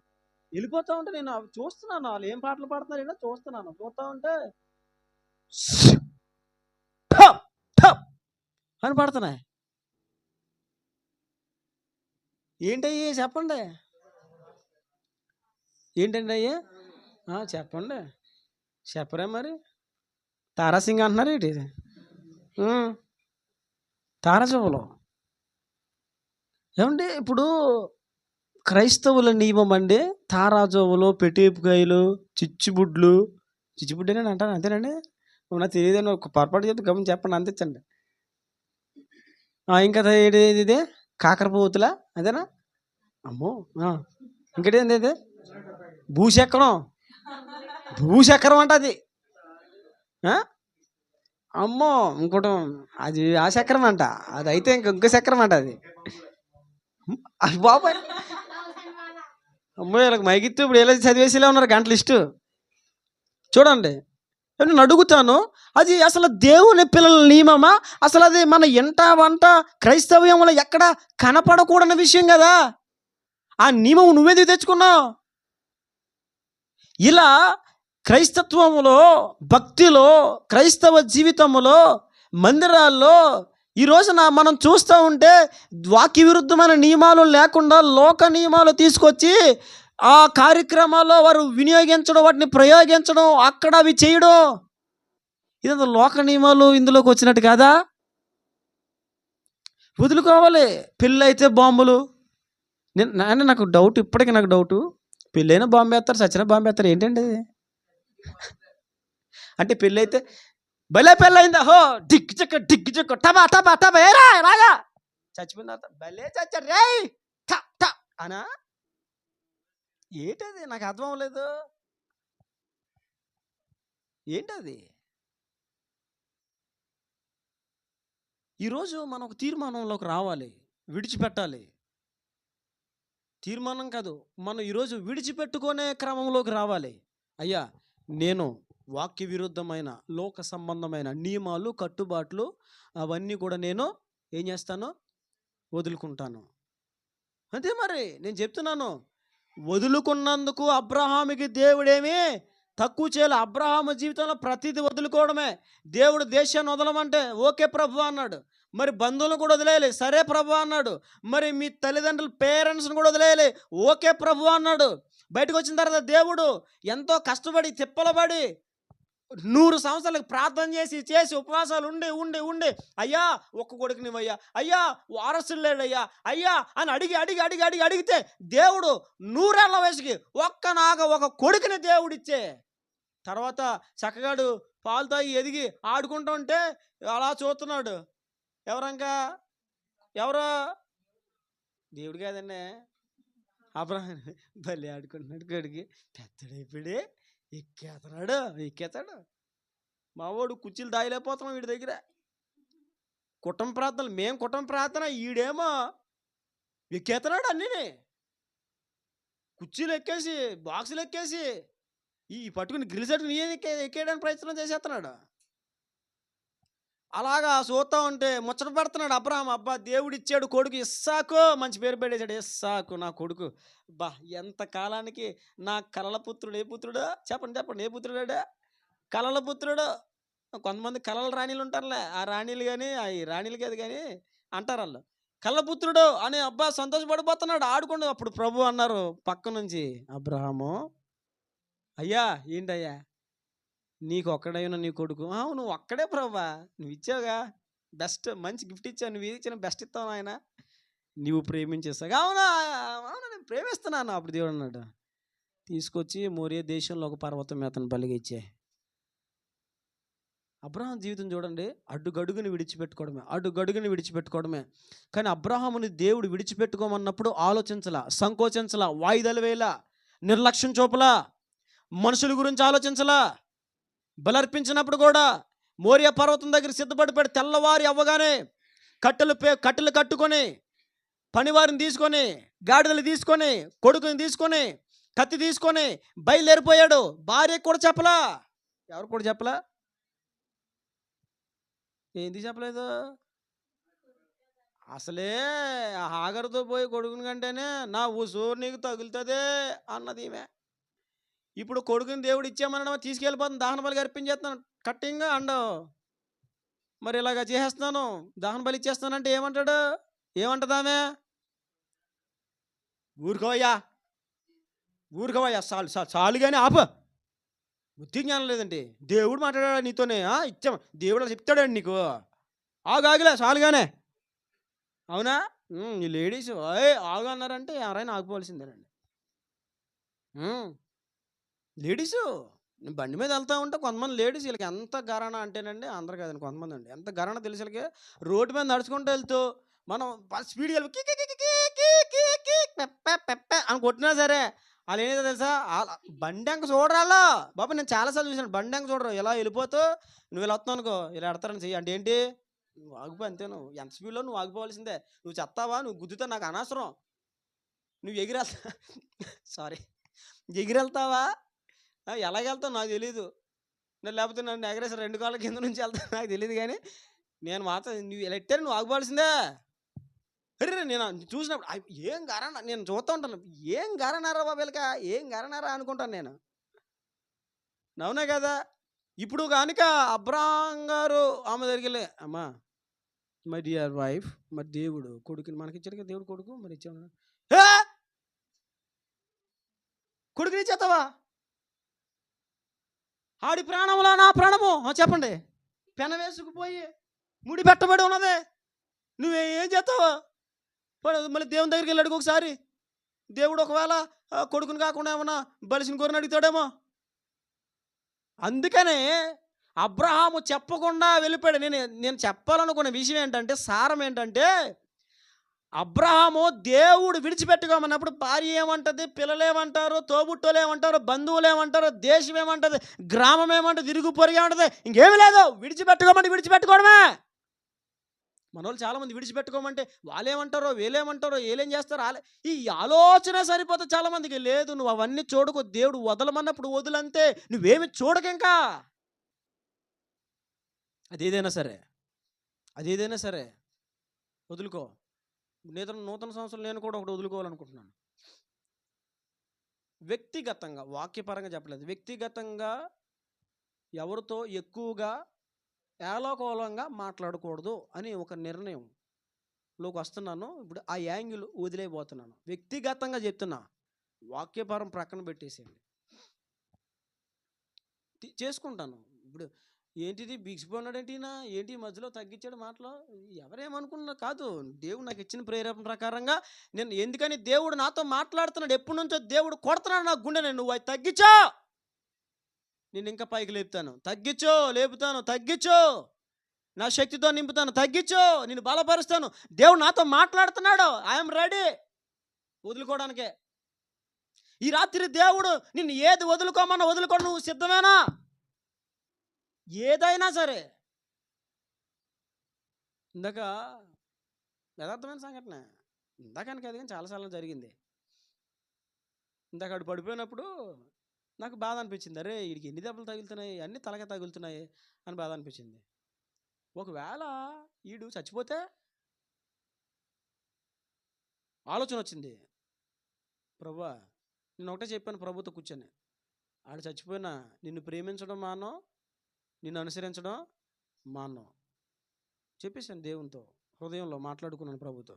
వెళ్ళిపోతా ఉంటే నేను చూస్తున్నాను, వాళ్ళు ఏం పాటలు పాడుతున్నారు ఏంటో చూస్తున్నాను. చూస్తూ ఉంటే అని పాడుతున్నాయి. ఏంటయ్యే చెప్పండి, ఏంటండి అయ్యా చెప్పండి, చెప్పరా మరి? తారాసింగ్ అంటున్నారు ఏంటి? తారాజువ్వలు ఏమండి? ఇప్పుడు క్రైస్తవుల నియమం అండి, తారాజువ్వలు, పెట్టేపుకాయలు, చిచ్చుబుడ్లు అని అంటాను, అంతేనండి? నాకు తెలియదని ఒక పొరపాటు చెప్తే గమని చెప్పండి, అంతించండి. ఇంకా ఇదే కాకరపోతులా, అదేనా? అమ్మో, ఇంకటేంది ఇది? భూచక్రం అంట అది. అమ్మో ఇంకోటి అది ఆ చక్రం అంట, అది అయితే ఇంకో చక్రం అంట అది. అది బాబాయ్ అమ్మో, వీళ్ళకి మైకిత్తు ఇప్పుడు ఎలా చదివేసేలా ఉన్నారు గంట లిస్టు. చూడండి, నేను అడుగుతాను, అది అసలు దేవుని పిల్లల నియమమా? అసలు అది మన ఎంట వంట క్రైస్తవ్యంలో ఎక్కడ కనపడకూడని విషయం కదా. ఆ నియమం నువ్వేది తెచ్చుకున్నావు? ఇలా క్రైస్తత్వంలో, భక్తిలో, క్రైస్తవ జీవితంలో, మందిరాల్లో ఈ రోజున మనం చూస్తూ ఉంటే వాక్య విరుద్ధమైన నియమాలు లేకుండా లోక నియమాలు తీసుకొచ్చి ఆ కార్యక్రమాల్లో వారు వినియోగించడం, వాటిని ప్రయోగించడం, అక్కడ అవి చేయడం, ఇదంతా లోక నియమాలు ఇందులోకి వచ్చినట్టు కాదా? వదులుకోవాలి. పెళ్ళి అయితే బాంబులు. నేను నాకు డౌట్, ఇప్పటికీ నాకు డౌటు, పెళ్ళైనా బాంబు వేస్తారు, సచిన బాంబు వేస్తారు, ఏంటండి అది? అంటే పెళ్ళి అయితే భలే పెళ్ళయిందా, హో డిగ్గు చెక్క టబా టబా టబా ఏరా రాగా చచ్చిపోయిన తర్వాత భలే చచ్చారు రే అనా? ఏంటది? నాకు అర్థం అవ్వలేదు. ఏంటది? ఈరోజు మనం ఒక తీర్మానంలోకి రావాలి, విడిచిపెట్టాలి. తీర్మానం కాదు, మనం ఈరోజు విడిచిపెట్టుకునే క్రమంలోకి రావాలి. అయ్యా, నేను వాక్య విరుద్ధమైన లోక సంబంధమైన నియమాలు, కట్టుబాట్లు అవన్నీ కూడా నేను ఏం చేస్తాను? వదులుకుంటాను. అంతే మరి నేను చెప్తున్నాను. వదులుకున్నందుకు అబ్రహాముకి దేవుడేమి తక్కువ చేయాలి. అబ్రహాము జీవితంలో ప్రతిదీ వదులుకోవడమే. దేవుడు దేశాన్ని వదలమంటే ఓకే ప్రభు అన్నాడు. మరి బంధువులను కూడా వదిలేయాలి, సరే ప్రభు అన్నాడు. మరి మీ తల్లిదండ్రుల పేరెంట్స్ని కూడా వదిలేయాలి, ఓకే ప్రభు అన్నాడు. బయటకు వచ్చిన తర్వాత దేవుడు ఎంతో కష్టపడి తిప్పలబడి 100 సంవత్సరాలకు ప్రార్థన చేసి ఉపవాసాలు ఉండి ఉండి ఉండి అయ్యా ఒక్క కొడుకునివయ్యా, అయ్యా వారసులు లేడయ్యా, అయ్యా అని అడిగితే దేవుడు 100 ఏళ్ల వయసుకి ఒక కొడుకుని దేవుడిచ్చే తర్వాత చక్కగాడు పాలు తాగి ఎదిగి ఆడుకుంటూ ఉంటే అలా చూస్తున్నాడు. ఎవరో దేవుడు కాదండి, అబ్రహాం. భలే ఆడుకుంటున్నాడు కొడుకు, పెద్దడైపోయాడే, ఎక్కేతాడు. మావాడు కుర్చీలు దాయలేకపోతున్నాం వీడి దగ్గర. కుటుంబ ప్రార్థనలు, మేము కుటుంబ ప్రార్థన, ఈడేమో ఎక్కేతున్నాడు అన్నీ. కుర్చీలు ఎక్కేసి, బాక్సులు ఎక్కేసి, ఈ పట్టుకుని గ్రిల్ సెట్టుకుని ఎక్కేయడానికి ప్రయత్నం చేసేస్తున్నాడు. అలాగా చూస్తూ ఉంటే ముచ్చట పెడుతున్నాడు అబ్రహాం. అబ్బా, దేవుడు ఇచ్చాడు కొడుకు ఇస్సాకు, మంచి పేరు పెట్టేశాడు, ఇస్సాకు నా కొడుకు. బా, ఎంత కాలానికి నా కలల పుత్రుడు. ఏ పుత్రుడు చెప్పండి, ఏ పుత్రుడా? కలల పుత్రుడు. కొంతమంది కలల రాణీలు ఉంటారులే, ఆ రాణీలు కానీ ఈ రాణీలు కాదు కానీ అంటారు వాళ్ళు కలపుత్రుడు అని. అబ్బా, సంతోషపడిపోతున్నాడు, ఆడుకుంటూ. అప్పుడు ప్రభు అన్నారు పక్క నుంచి, అబ్రహాము, అయ్యా ఏంటయ్యా, నీకు ఒక్కడైనా నీ కొడుకు? నువ్వు ఒక్కడే ప్రభా, నువ్వు ఇచ్చావుగా, బెస్ట్ మంచి గిఫ్ట్ ఇచ్చావు, నువ్వు ఇచ్చిన బెస్ట్ ఇస్తావు ఆయన, నువ్వు ప్రేమించేస్తావు. అవునా నేను ప్రేమిస్తున్నాను. అప్పుడు దేవుడు అన్నాడు, తీసుకొచ్చి మోరియా దేశంలో ఒక పర్వతం మీద అతను బలిగా ఇచ్చే. అబ్రహాం జీవితం చూడండి, అడుగడుగుని విడిచిపెట్టుకోవడమే. కానీ అబ్రహాముని దేవుడు విడిచిపెట్టుకోమన్నప్పుడు ఆలోచించలా, సంకోచించలా, వాయిదాలు వేయలా, నిర్లక్ష్యం చూపలా, మనుషుల గురించి ఆలోచించలా. బలర్పించినప్పుడు కూడా మోరియా పర్వతం దగ్గర సిద్ధపడిపోయాడు. తెల్లవారి అవ్వగానే కట్టెలు కట్టుకొని, పనివారిని తీసుకొని, గాడిదలు తీసుకొని, కొడుకుని తీసుకొని, కత్తి తీసుకొని బయలుదేరిపోయాడు. భార్యకు కూడా చెప్పలా. ఎవరు కూడా చెప్పలా? ఏంది చెప్పలేదు? అసలే హాగరుతో పోయి కొడుకుని కంటేనే నా ఉసూరు నీకు తగులుతుందే అన్నది ఈమె. ఇప్పుడు కొడుకుని దేవుడు ఇచ్చామన్నా తీసుకెళ్ళిపోతాను, దహన బలి అర్పించేస్తున్నాను, కట్టింగ్ అండవు. మరి ఇలాగ చేసేస్తున్నాను, దహన బలి ఇచ్చేస్తానంటే ఏమంటదామే? ఊరుకోవయ్యా చాలు కానీ ఆప. బుద్ధి జ్ఞానం లేదండి. దేవుడు మాట్లాడాడు నీతోనే, ఇచ్చాము దేవుడు చెప్తాడండి నీకు, ఆగాగిలే చాలుగానే. అవునా? ఈ లేడీస్ ఆగు అన్నారంటే ఎవరైనా ఆగిపోవాల్సిందేనండి. లేడీసు నేను బండి మీద వెళ్తూ ఉంటే కొంతమంది లేడీస్, వీళ్ళకి ఎంత గరణ అంటేనండి, అందరు కాదండి, కొంతమంది అండి ఎంత గరణ తెలిసి వీళ్ళకి. రోడ్డు మీద నడుచుకుంటూ వెళ్తూ మనం స్పీడ్ వెళ్ళి అని కొట్టినా సరే వాళ్ళు ఏదో తెలుసా, బండి చూడరాలో బాబు. నేను చాలాసార్లు చూసాను, బండి చూడరు, ఇలా వెళ్ళిపోతూ నువ్వు ఇలా వస్తావు అనుకో, ఇలా ఎడతారని చెయ్యి అంటే ఏంటి, నువ్వు ఆగిపో అంతే. నువ్వు ఎంత స్పీడ్లో నువ్వు ఆగిపోవాల్సిందే. నువ్వు చెప్తావా, నువ్వు గుద్దుతా నాకు అనవసరం. నువ్వు ఎగిరెళ్తా సారీ ఎగిరెళ్తావా, ఎలాగెళ్తావు నాకు తెలీదు. నేను లేకపోతే నన్ను ఎగరేసి 2 కాళ్ళ కింద నుంచి వెళ్తాను నాకు తెలియదు. కానీ నేను మాత్రం నువ్వు ఇలా ఎట్టారు, నువ్వు ఆగిపోవాల్సిందే. అరే నేను చూసినప్పుడు ఏం గారణ, నేను చూస్తూ ఉంటాను, ఏం గారనారా బాబు వీళ్ళక, ఏం గారనారా అనుకుంటాను నేను. అవునా కదా. ఇప్పుడు కనుక అబ్రహాం గారు ఆమె దగ్గరికి వెళ్ళి, అమ్మా మై డియర్ వైఫ్, మరి దేవుడు కొడుకుని మనకి ఇచ్చాడు కదా, దేవుడు కొడుకు మరి ఇచ్చాడు, కొడుకుని ఇచ్చేస్తావా, ఆడి ప్రాణంలో నా ప్రాణము చెప్పండి, పెన వేసుకుపోయి ముడి పెట్టబడి ఉన్నదే, నువ్వేం చేస్తావా, మళ్ళీ దేవుని దగ్గరికి వెళ్ళాడు ఒకసారి. దేవుడు ఒకవేళ కొడుకుని కాకుండా ఏమన్నా బలిసిన కోరిని అడుగుతాడేమో. అందుకనే అబ్రహాము చెప్పకుండా వెళ్ళిపోయాడు. నేను చెప్పాలనుకున్న విషయం ఏంటంటే, సారం ఏంటంటే, అబ్రహాము దేవుడు విడిచిపెట్టుకోమన్నప్పుడు భార్య ఏమంటుంది, పిల్లలు ఏమంటారు, తోబుట్టోలు ఏమంటారు, బంధువులు ఏమంటారు, దేశం ఏమంటుంది, గ్రామం ఏమంటుంది, ఇరుగు పొరుగు ఏమంటుంది, ఇంకేమీ లేదు. విడిచిపెట్టుకోమంటే విడిచిపెట్టుకోవడమే. మన వాళ్ళు చాలామంది విడిచిపెట్టుకోమంటే వాళ్ళేమంటారో వీళ్ళేమంటారో వీళ్ళేం చేస్తారో ఈ ఆలోచన సరిపోతే చాలామందికి. లేదు, నువ్వు అవన్నీ చూడకు, దేవుడు వదలమన్నప్పుడు వదులంతే, నువ్వేమి చూడక ఇంకా. అదేదైనా సరే వదులుకో. నూతన సంవత్సరం నేను కూడా ఒకటి వదులుకోవాలనుకుంటున్నాను. వ్యక్తిగతంగా, వాక్యపరంగా చెప్పలేదు, వ్యక్తిగతంగా ఎవరితో ఎక్కువగా ఏలోకోలంగా మాట్లాడకూడదు అని ఒక నిర్ణయంలోకి వస్తున్నాను. ఇప్పుడు ఆ యాంగిల్ వదిలేయబోతున్నాను. వ్యక్తిగతంగా చెప్తున్నా, వాక్యపరం ప్రక్కన పెట్టేసేయండి, చేసుకుంటాను. ఇప్పుడు ఏంటిది బిగిసిపోయినాడేంటినా, ఏంటి మధ్యలో తగ్గించాడు మాటలో, ఎవరేమనుకున్నా కాదు. దేవుడు నాకు ఇచ్చిన ప్రేరేపణ ప్రకారంగా నేను, ఎందుకని దేవుడు నాతో మాట్లాడుతున్నాడు, ఎప్పటి నుంచో దేవుడు కొడుతున్నాడు నా గుండె, నువ్వు అది తగ్గించో, నేను ఇంకా పైకి లేపుతాను, తగ్గించో, లేపుతాను, తగ్గించో, నా శక్తితో నింపుతాను, తగ్గించో, నేను బలపరుస్తాను. దేవుడు నాతో మాట్లాడుతున్నాడు, ఐఎమ్ రెడీ వదులుకోవడానికే. ఈ రాత్రి దేవుడు నిన్ను ఏది వదులుకోమన్నా వదులుకో, నువ్వు సిద్ధమేనా? ఏదైనా సరే. ఇందాక యథార్థమైన సంఘటన, ఇందాకని కాదు కానీ చాలాసార్లు జరిగింది. ఇందాక అడు పడిపోయినప్పుడు నాకు బాధ అనిపించింది, అరే వీడికి ఎన్ని దెబ్బలు తగులుతున్నాయి, అన్ని తలకే తగులుతున్నాయి అని బాధ అనిపించింది. ఒకవేళ వీడు చచ్చిపోతే ఆలోచన వచ్చింది, ప్రభువా నేను ఒకటే చెప్పాను ప్రభుతో కూర్చొని, ఆడు చచ్చిపోయినా నిన్ను ప్రేమించడం మానో, నిన్ను అనుసరించడం మానో చెప్పేసాను. దేవునితో హృదయంలో మాట్లాడుకున్నాను ప్రభుతో.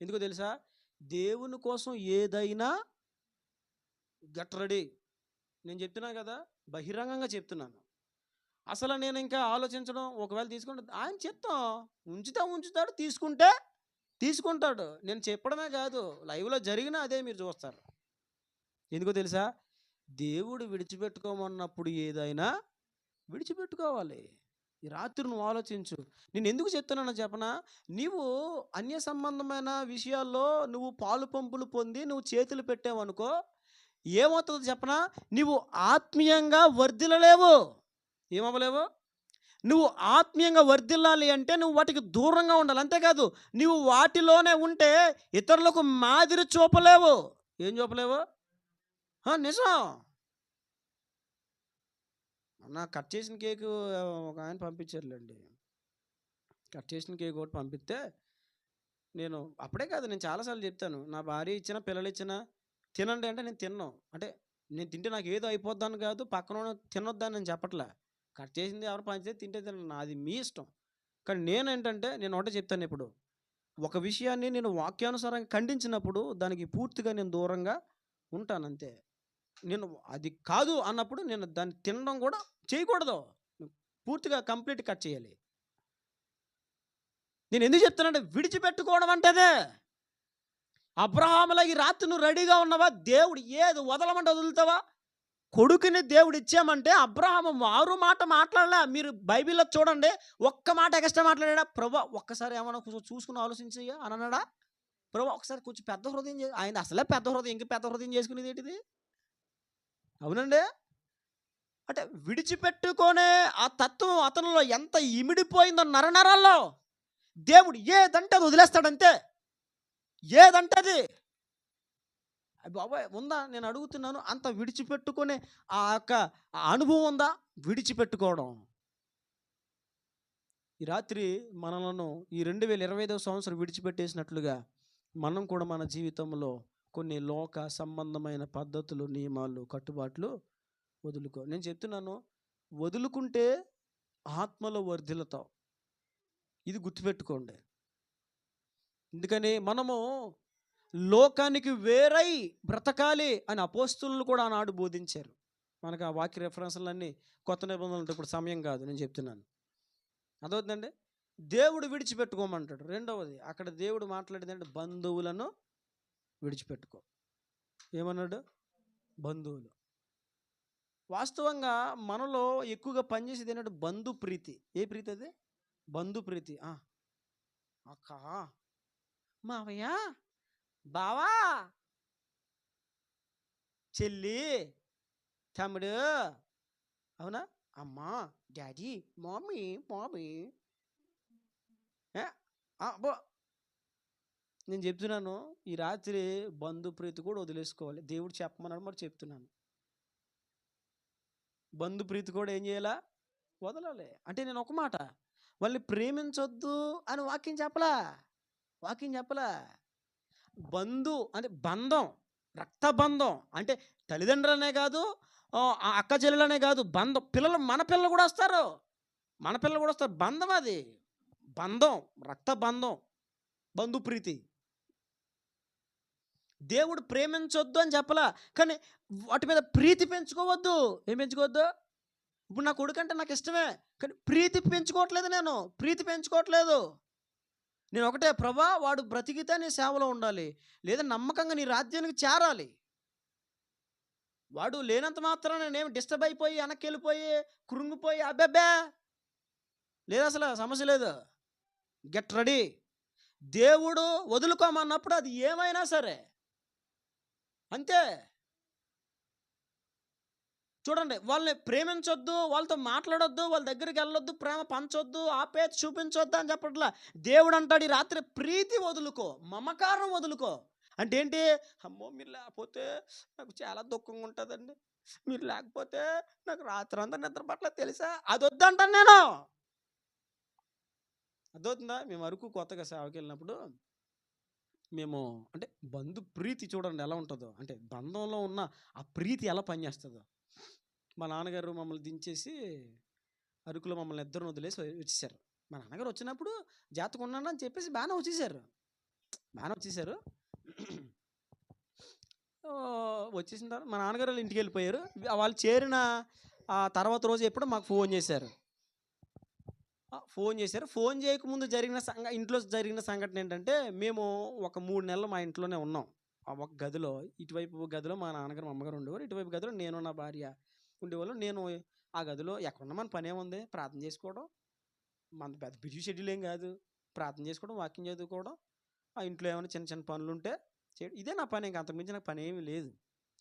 ఎందుకో తెలుసా, దేవుని కోసం ఏదైనా గట్ రెడీ. నేను చెప్తున్నాను కదా, బహిరంగంగా చెప్తున్నాను. అసలు నేను ఇంకా ఆలోచించడం, ఒకవేళ తీసుకుంటే ఆయన చిత్తం, ఉంచుతాడు, తీసుకుంటాడు. నేను చెప్పడమే కాదు, లైవ్లో జరిగినా అదే మీరు చూస్తారు. ఎందుకో తెలుసా, దేవుడు విడిచిపెట్టుకోమన్నప్పుడు ఏదైనా విడిచిపెట్టుకోవాలి. ఈ రాత్రి నువ్వు ఆలోచించు. నేను ఎందుకు చెప్తున్నానో చెప్పనా, నీవు అన్య సంబంధమైన విషయాల్లో నువ్వు పాలు పంపులు పొంది నువ్వు చేతులు పెట్టావనుకో, ఏమవుతుందో చెప్పనా, నువ్వు ఆత్మీయంగా వర్ధిల్లలేవు. ఏమవ్వలేవు? నువ్వు ఆత్మీయంగా వర్ధిల్లాలి అంటే నువ్వు వాటికి దూరంగా ఉండాలి. అంతేకాదు, నువ్వు వాటిలోనే ఉంటే ఇతరులకు మాదిరి చూపలేవు. ఏం చూపలేవు? నిజం. నా కట్ చేసిన కేకు ఒక ఆయన పంపించారులేండి. కట్ చేసిన కేక్ ఒకటి పంపిస్తే, నేను అప్పుడే కాదు, నేను చాలాసార్లు చెప్తాను, నా భార్య ఇచ్చినా పిల్లలు ఇచ్చినా తినండి అంటే నేను తిన్నాను. అంటే నేను తింటే నాకు ఏదో అయిపోద్దాను కాదు, పక్కన తినొద్దని నేను చెప్పట్లే. కట్ చేసింది ఎవరు పంచితే తింటే తిన్నాను, అది మీ ఇష్టం. కానీ నేనేంటంటే, నేను ఒకటే చెప్తాను, ఇప్పుడు ఒక విషయాన్ని నేను వాక్యానుసారంగా ఖండించినప్పుడు దానికి పూర్తిగా నేను దూరంగా ఉంటాను అంతే. నేను అది కాదు అన్నప్పుడు నేను దాన్ని తినడం కూడా చేయకూడదు, పూర్తిగా కంప్లీట్ కట్ చేయాలి. నేను ఎందుకు చెప్తానంటే, విడిచిపెట్టుకోవడం అంటేదే. అబ్రహాములా ఈ రాత్రి నువ్వు రెడీగా ఉన్నావా? దేవుడు ఏది వదలమంటే వదులుతావా? కొడుకుని దేవుడు ఇచ్చామంటే అబ్రహాము మారు మాట మాట్లాడలే. మీరు బైబిల్లో చూడండి, ఒక్క మాట ఎక్స్ట్రా మాట్లాడా, ప్రభు ఒక్కసారి ఏమన్నా చూసుకుని ఆలోచించయ్యా అని అన్నాడా? ప్రభు ఒకసారి కొంచెం పెద్ద హృదయం ఆయన అసలే పెద్ద హృదయం, ఇంక పెద్ద హృదయం చేసుకునేది ఏంటిది? అవునండి. అంటే విడిచిపెట్టుకొనే ఆ తత్వం అతనిలో ఎంత ఇమిడిపోయిందో నరనరాల్లో. దేవుడు ఏదంటే అది వదిలేస్తాడంతే. ఏదంటే అది. బాబాయ్ ఉందా? నేను అడుగుతున్నాను. అంత విడిచిపెట్టుకునే ఆ యొక్క అనుభవం ఉందా? విడిచిపెట్టుకోవడం. ఈ రాత్రి మనలను ఈ 2025వ సంవత్సరం విడిచిపెట్టేసినట్లుగా మనం కూడా మన జీవితంలో కొన్ని లోక సంబంధమైన పద్ధతులు, నియమాలు, కట్టుబాట్లు వదులుకో. నేను చెప్తున్నాను, వదులుకుంటే ఆత్మలో వర్ధిల్లుతాం. ఇది గుర్తుపెట్టుకోండి. ఎందుకని మనము లోకానికి వేరై బ్రతకాలి అని అపోస్తులు కూడా ఆనాడు బోధించారు. మనకు ఆ వాక్య రెఫరెన్స్లన్నీ కొత్త నిబంధనలు ఇప్పుడు సమయం కాదు, నేను చెప్తున్నాను. అదవుతుందండి. దేవుడు విడిచిపెట్టుకోమంటాడు. రెండవది అక్కడ దేవుడు మాట్లాడేదంటే బంధువులను విడిచిపెట్టుకో. ఏమన్నాడు? బంధువులు. వాస్తవంగా మనలో ఎక్కువగా పనిచేసేది ఏంటంటే బంధు ప్రీతి. ఏ ప్రీతి అది? బంధు ప్రీతి. అక్క, మావయ్య, బావా, చెల్లి, తమ్ముడు, అవునా, అమ్మా, డాడీ, మమ్మీ, మామీ. నేను చెప్తున్నాను, ఈ రాత్రి బంధు ప్రీతి కూడా వదిలేసుకోవాలి. దేవుడు చెప్పమన్నాడు, మరి చెప్తున్నాను. బంధు ప్రీతి కూడా ఏం చేయాలా? వదలాలి. అంటే నేను ఒక మాట, వాళ్ళని ప్రేమించొద్దు అని వాక్యం చెప్పలా. బంధు అంటే బంధం, రక్త బంధం. అంటే తల్లిదండ్రులనే కాదు, అక్క చెల్లెలనే కాదు, బంధం. మన పిల్లలు కూడా వస్తారు. బంధం అది. బంధం, రక్త బంధం, బంధు ప్రీతి. దేవుడు ప్రేమించొద్దు అని చెప్పలా, కానీ వాటి మీద ప్రీతి పెంచుకోవద్దు. ఏం పెంచుకోవద్దు? ఇప్పుడు నా కొడుకంటే నాకు ఇష్టమే, కానీ ప్రీతి పెంచుకోవట్లేదు. నేను ఒకటే, ప్రభా వాడు బ్రతికితే నీ సేవలో ఉండాలి, లేదా నమ్మకంగా నీ రాజ్యానికి చేరాలి. వాడు లేనంత మాత్రాన నేనేమి డిస్టర్బ్ అయిపోయి వెనక్కి వెళ్ళిపోయి కృంగిపోయి అబ్బెబ్బే లేదు, అసలు సమస్య లేదు. Get ready. దేవుడు వదులుకోమన్నప్పుడు అది ఏమైనా సరే అంతే. చూడండి, వాళ్ళని ప్రేమించొద్దు, వాళ్ళతో మాట్లాడొద్దు, వాళ్ళ దగ్గరికి వెళ్ళొద్దు, ప్రేమ పంచొద్దు, ఆప్యాయత చూపించొద్దు అని చెప్పట్లా. దేవుడు అంటాడు, ఈ రాత్రి ప్రీతి వదులుకో, మమకారం వదులుకో. అంటే ఏంటి? అమ్మో, మీరు లేకపోతే నాకు చాలా దుఃఖంగా ఉంటుందండి, మీరు లేకపోతే నాకు రాత్రి అంతా నిద్ర పట్ల తెలుసా, అది వద్దంటాను నేను. అదవుతుందా? మేము అరకు కొత్తగా సేవకి వెళ్ళినప్పుడు మేము అంటే బంధు ప్రీతి చూడండి ఎలా ఉంటుందో, అంటే బంధంలో ఉన్న ఆ ప్రీతి ఎలా పనిచేస్తుందో. మా నాన్నగారు మమ్మల్ని దించేసి అరకులో మమ్మల్ని ఇద్దరిని వదిలేసి వచ్చేసారు. మా నాన్నగారు వచ్చినప్పుడు జాతకు ఉన్నాను అని చెప్పేసి బాగానే వచ్చేసారు. వచ్చేసిన తర్వాత మా నాన్నగారు వాళ్ళు ఇంటికి వెళ్ళిపోయారు. వాళ్ళు చేరిన ఆ తర్వాత రోజు ఎప్పుడు మాకు ఫోన్ చేశారు. ఫోన్ చేయకముందు ఇంట్లో జరిగిన సంఘటన ఏంటంటే, మేము ఒక 3 నెలలు మా ఇంట్లోనే ఉన్నాం. ఒక గదిలో, ఇటువైపు గదిలో మా నాన్నగారు మా అమ్మగారు ఉండేవారు, ఇటువైపు గదిలో నేను నా భార్య ఉండేవాళ్ళు. నేను ఆ గదిలో ఎక్కడున్నా మన పని ఏముంది, ప్రార్థన చేసుకోవడం. మన పెద్ద బిజీ షెడ్యూల్ ఏం కాదు. ప్రార్థన చేసుకోవడం, వాక్యం చదువుకోవడం, ఆ ఇంట్లో ఏమైనా చిన్న చిన్న పనులు ఉంటే చేయడం, ఇదే నా పని. ఇంకా అంతకుమించి నాకు పని ఏమీ లేదు.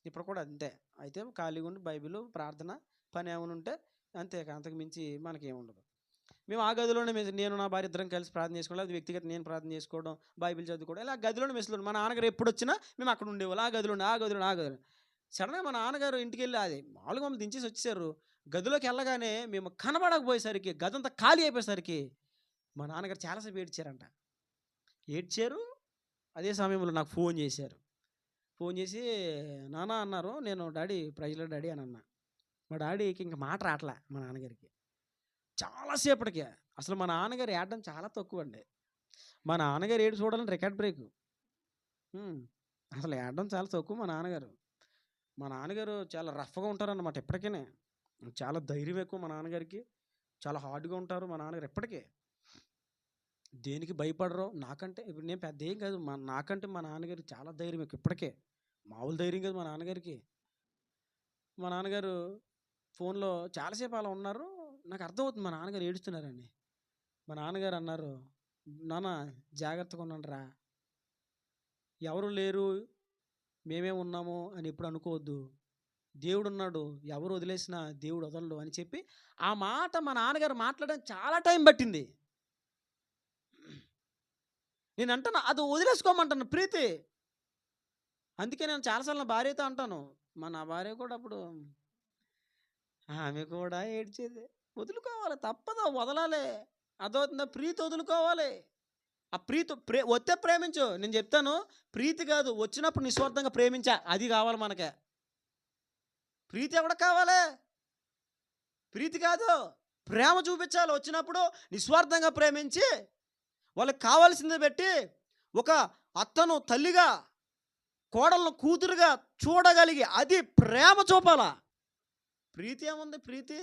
ఇప్పుడు కూడా అంతే. అయితే ఖాళీగా ఉండి బైబిల్, ప్రార్థన, పని ఏమైనా ఉంటే అంతే, అంతకుమించి మనకేముండదు. మేము ఆ గదిలోనే నేను నా భార్య ఇద్దరం కలిసి ప్రార్థన చేసుకోవడం, అది వ్యక్తిగత నేను ప్రార్థన చేసుకోవడం, బైబిల్ చదువుకోవడం, ఇలా గదిలోనే మెస్లో. మా నాన్నగారు ఎప్పుడు వచ్చినా మేము అక్కడ ఉండేవాళ్ళు, ఆ గదిలో. సడన్గా మా నాన్నగారు ఇంటికి వెళ్ళి అది మామూలుగా మమ్మల్ని దించేసి వచ్చేసారు. గదిలోకి వెళ్ళగానే మేము కనబడకపోయేసరికి, గదంతా ఖాళీ అయిపోయేసరికి మా నాన్నగారు చాలాసేపు ఏడ్చారు. అదే సమయంలో నాకు ఫోన్ చేసి నాన్న అన్నారు. నేను డాడీ ప్రైజ్లో డాడీ అని అన్నా. మా డాడీకి ఇంకా మాట రావట్లే. మా నాన్నగారికి చాలాసేపటికి అసలు మా నాన్నగారు ఏడడం చాలా తక్కువ అండి. మా నాన్నగారు ఏడు చూడాలని రికార్డ్ బ్రేక్. అసలు ఏడడం చాలా తక్కువ మా నాన్నగారు చాలా రఫ్గా ఉంటారన్నమాట. ఎప్పటికీ చాలా ధైర్యం ఎక్కువ మా నాన్నగారికి. చాలా హార్డ్గా ఉంటారు మా నాన్నగారు. ఎప్పటికీ దేనికి భయపడరు. నాకంటే ఇప్పుడు నేను పెద్ద ఏం కాదు, నాకంటే మా నాన్నగారికి చాలా ధైర్యం ఎక్కువ. ఇప్పటికే మామూలు ధైర్యం కాదు మా నాన్నగారికి. మా నాన్నగారు ఫోన్లో చాలాసేపు అలా ఉన్నారు. నాకు అర్థమవుతుంది మా నాన్నగారు ఏడుస్తున్నారని. మా నాన్నగారు అన్నారు, నాన్న జాగ్రత్తగా ఉండండి రా, ఎవరు లేరు, మేమే ఉన్నాము అని ఎప్పుడు అనుకోవద్దు. దేవుడు ఉన్నాడు, ఎవరు వదిలేసినా దేవుడు వదలడు అని చెప్పి ఆ మాట మా నాన్నగారు మాట్లాడడానికి చాలా టైం పట్టింది. నేను అంటాను అది వదిలేసుకోమంటాను ప్రీతి. అందుకే నేను చాలాసార్లు నా భార్యతో అంటాను, నా భార్య కూడా అప్పుడు ఆమె కూడా ఏడ్చేది. వదులుకోవాలి, తప్పదు, వదలాలి. అదవుతుందా? ప్రీతి వదులుకోవాలి. ఆ ప్రీతి వస్తే ప్రేమించు. నేను చెప్తాను, ప్రీతి కాదు, వచ్చినప్పుడు నిస్వార్థంగా ప్రేమించా, అది కావాలి మనకే. ప్రీతి ఎవడ కావాలి? ప్రీతి కాదు, ప్రేమ చూపించాలి. వచ్చినప్పుడు నిస్వార్థంగా ప్రేమించి వాళ్ళకి కావాల్సింది పెట్టి, ఒక అత్తను తల్లిగా, కోడలను కూతురుగా చూడగలిగి అది ప్రేమ చూపాలా. ప్రీతి ఏముంది? ప్రీతి.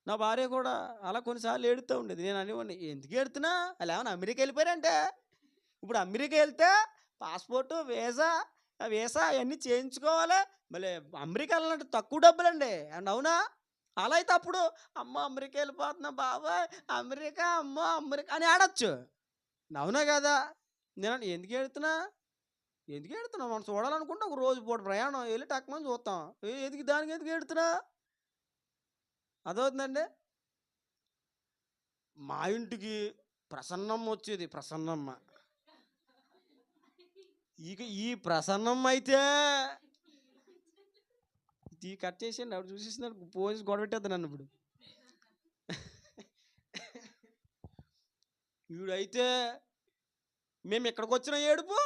నా భార్య కూడా అలా కొన్నిసార్లు ఏడుతూ ఉండేది. నేను అనేవాడిని, ఎందుకు ఏడుతున్నా? అలా ఏమన్నా అమెరికా వెళ్ళిపోయారంటే, ఇప్పుడు అమెరికా వెళ్తే పాస్పోర్టు, వీసా అవన్నీ చేయించుకోవాలి. మళ్ళీ అమెరికా వెళ్ళాలంటే తక్కువ డబ్బులండి అండ్, అవునా? అలా అయితే అప్పుడు అమ్మ అమెరికా వెళ్ళిపోతున్నా బాబాయ్, అమెరికా, అమ్మో అమెరికా అని ఆడచ్చు. అవునా కదా? నేను ఎందుకు ఏడుతున్నా? ఎందుకు ఏడుతున్నా? మనం చూడాలనుకుంటే ఒక రోజు పూట ప్రయాణం వెళ్ళి టక్కుమని చూస్తాం. ఎందుకు దానికి ఎందుకు ఏడుతున్నా? అదవుతుందండి. మా ఇంటికి ప్రసన్నమ్మ వచ్చేది, ప్రసన్నమ్మ. ఇక ఈ ప్రసన్నమ్మ అయితే కట్ చేసేయండి, ఆవిడ చూసేసినాడు పోసి గొడవ పెట్టేద్దా నన్ను ఇప్పుడు. ఈవిడైతే మేము ఇక్కడికి వచ్చిన ఏడుపు,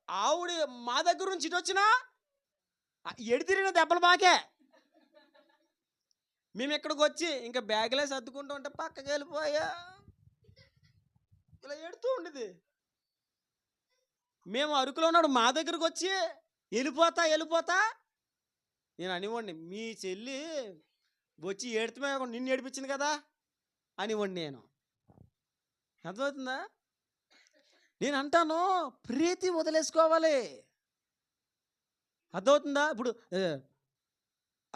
ఆవిడ మా దగ్గర నుంచి ఇటు వచ్చినా ఎడి తిరిగిన దెబ్బలు బాకే. మేము ఇక్కడికి వచ్చి ఇంకా బ్యాగులే సర్దుకుంటూ ఉంటే పక్కకి వెళ్ళిపోయా ఇలా ఏడుతూ ఉండేది. మేము అరకులో ఉన్నాడు, మా దగ్గరకు వచ్చి వెళ్ళిపోతా. నేను అనివ్వండి, మీ చెల్లి వచ్చి ఏడుతుమే నిన్ను ఏడిపించింది కదా అనివ్వండి. నేను అర్థమవుతుందా? నేను అంటాను ప్రీతి వదిలేసుకోవాలి. అర్థమవుతుందా? ఇప్పుడు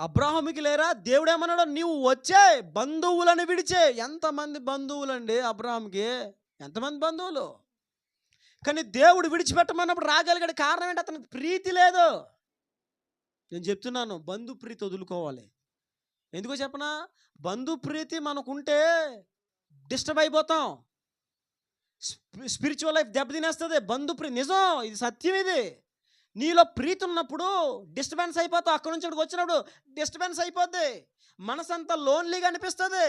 అబ్రాహాముకి లేరా? దేవుడు ఏమన్నాడు? నీవు వచ్చే బంధువులను విడిచే. ఎంతమంది బంధువులండి అబ్రాహాముకి? ఎంతమంది బంధువులు? కానీ దేవుడు విడిచిపెట్టమన్నప్పుడు రాగలిగాడు. కారణం ఏంటి? అతనికి ప్రీతి లేదు. నేను చెప్తున్నాను, బంధు ప్రీతి వదులుకోవాలి. ఎందుకో చెప్పనా? బంధు ప్రీతి మనకుంటే డిస్టర్బ్ అయిపోతాం, స్పిరిచువల్ లైఫ్ దెబ్బతినేస్తుంది. బంధు ప్రీతి నిజం, ఇది సత్యం. ఇది నీలో ప్రీతి ఉన్నప్పుడు డిస్టర్బెన్స్ అయిపోతావు. అక్కడి నుంచి ఇక్కడికి వచ్చినప్పుడు డిస్టర్బెన్స్ అయిపోద్ది. మనసంతా లోన్లీగా అనిపిస్తుంది.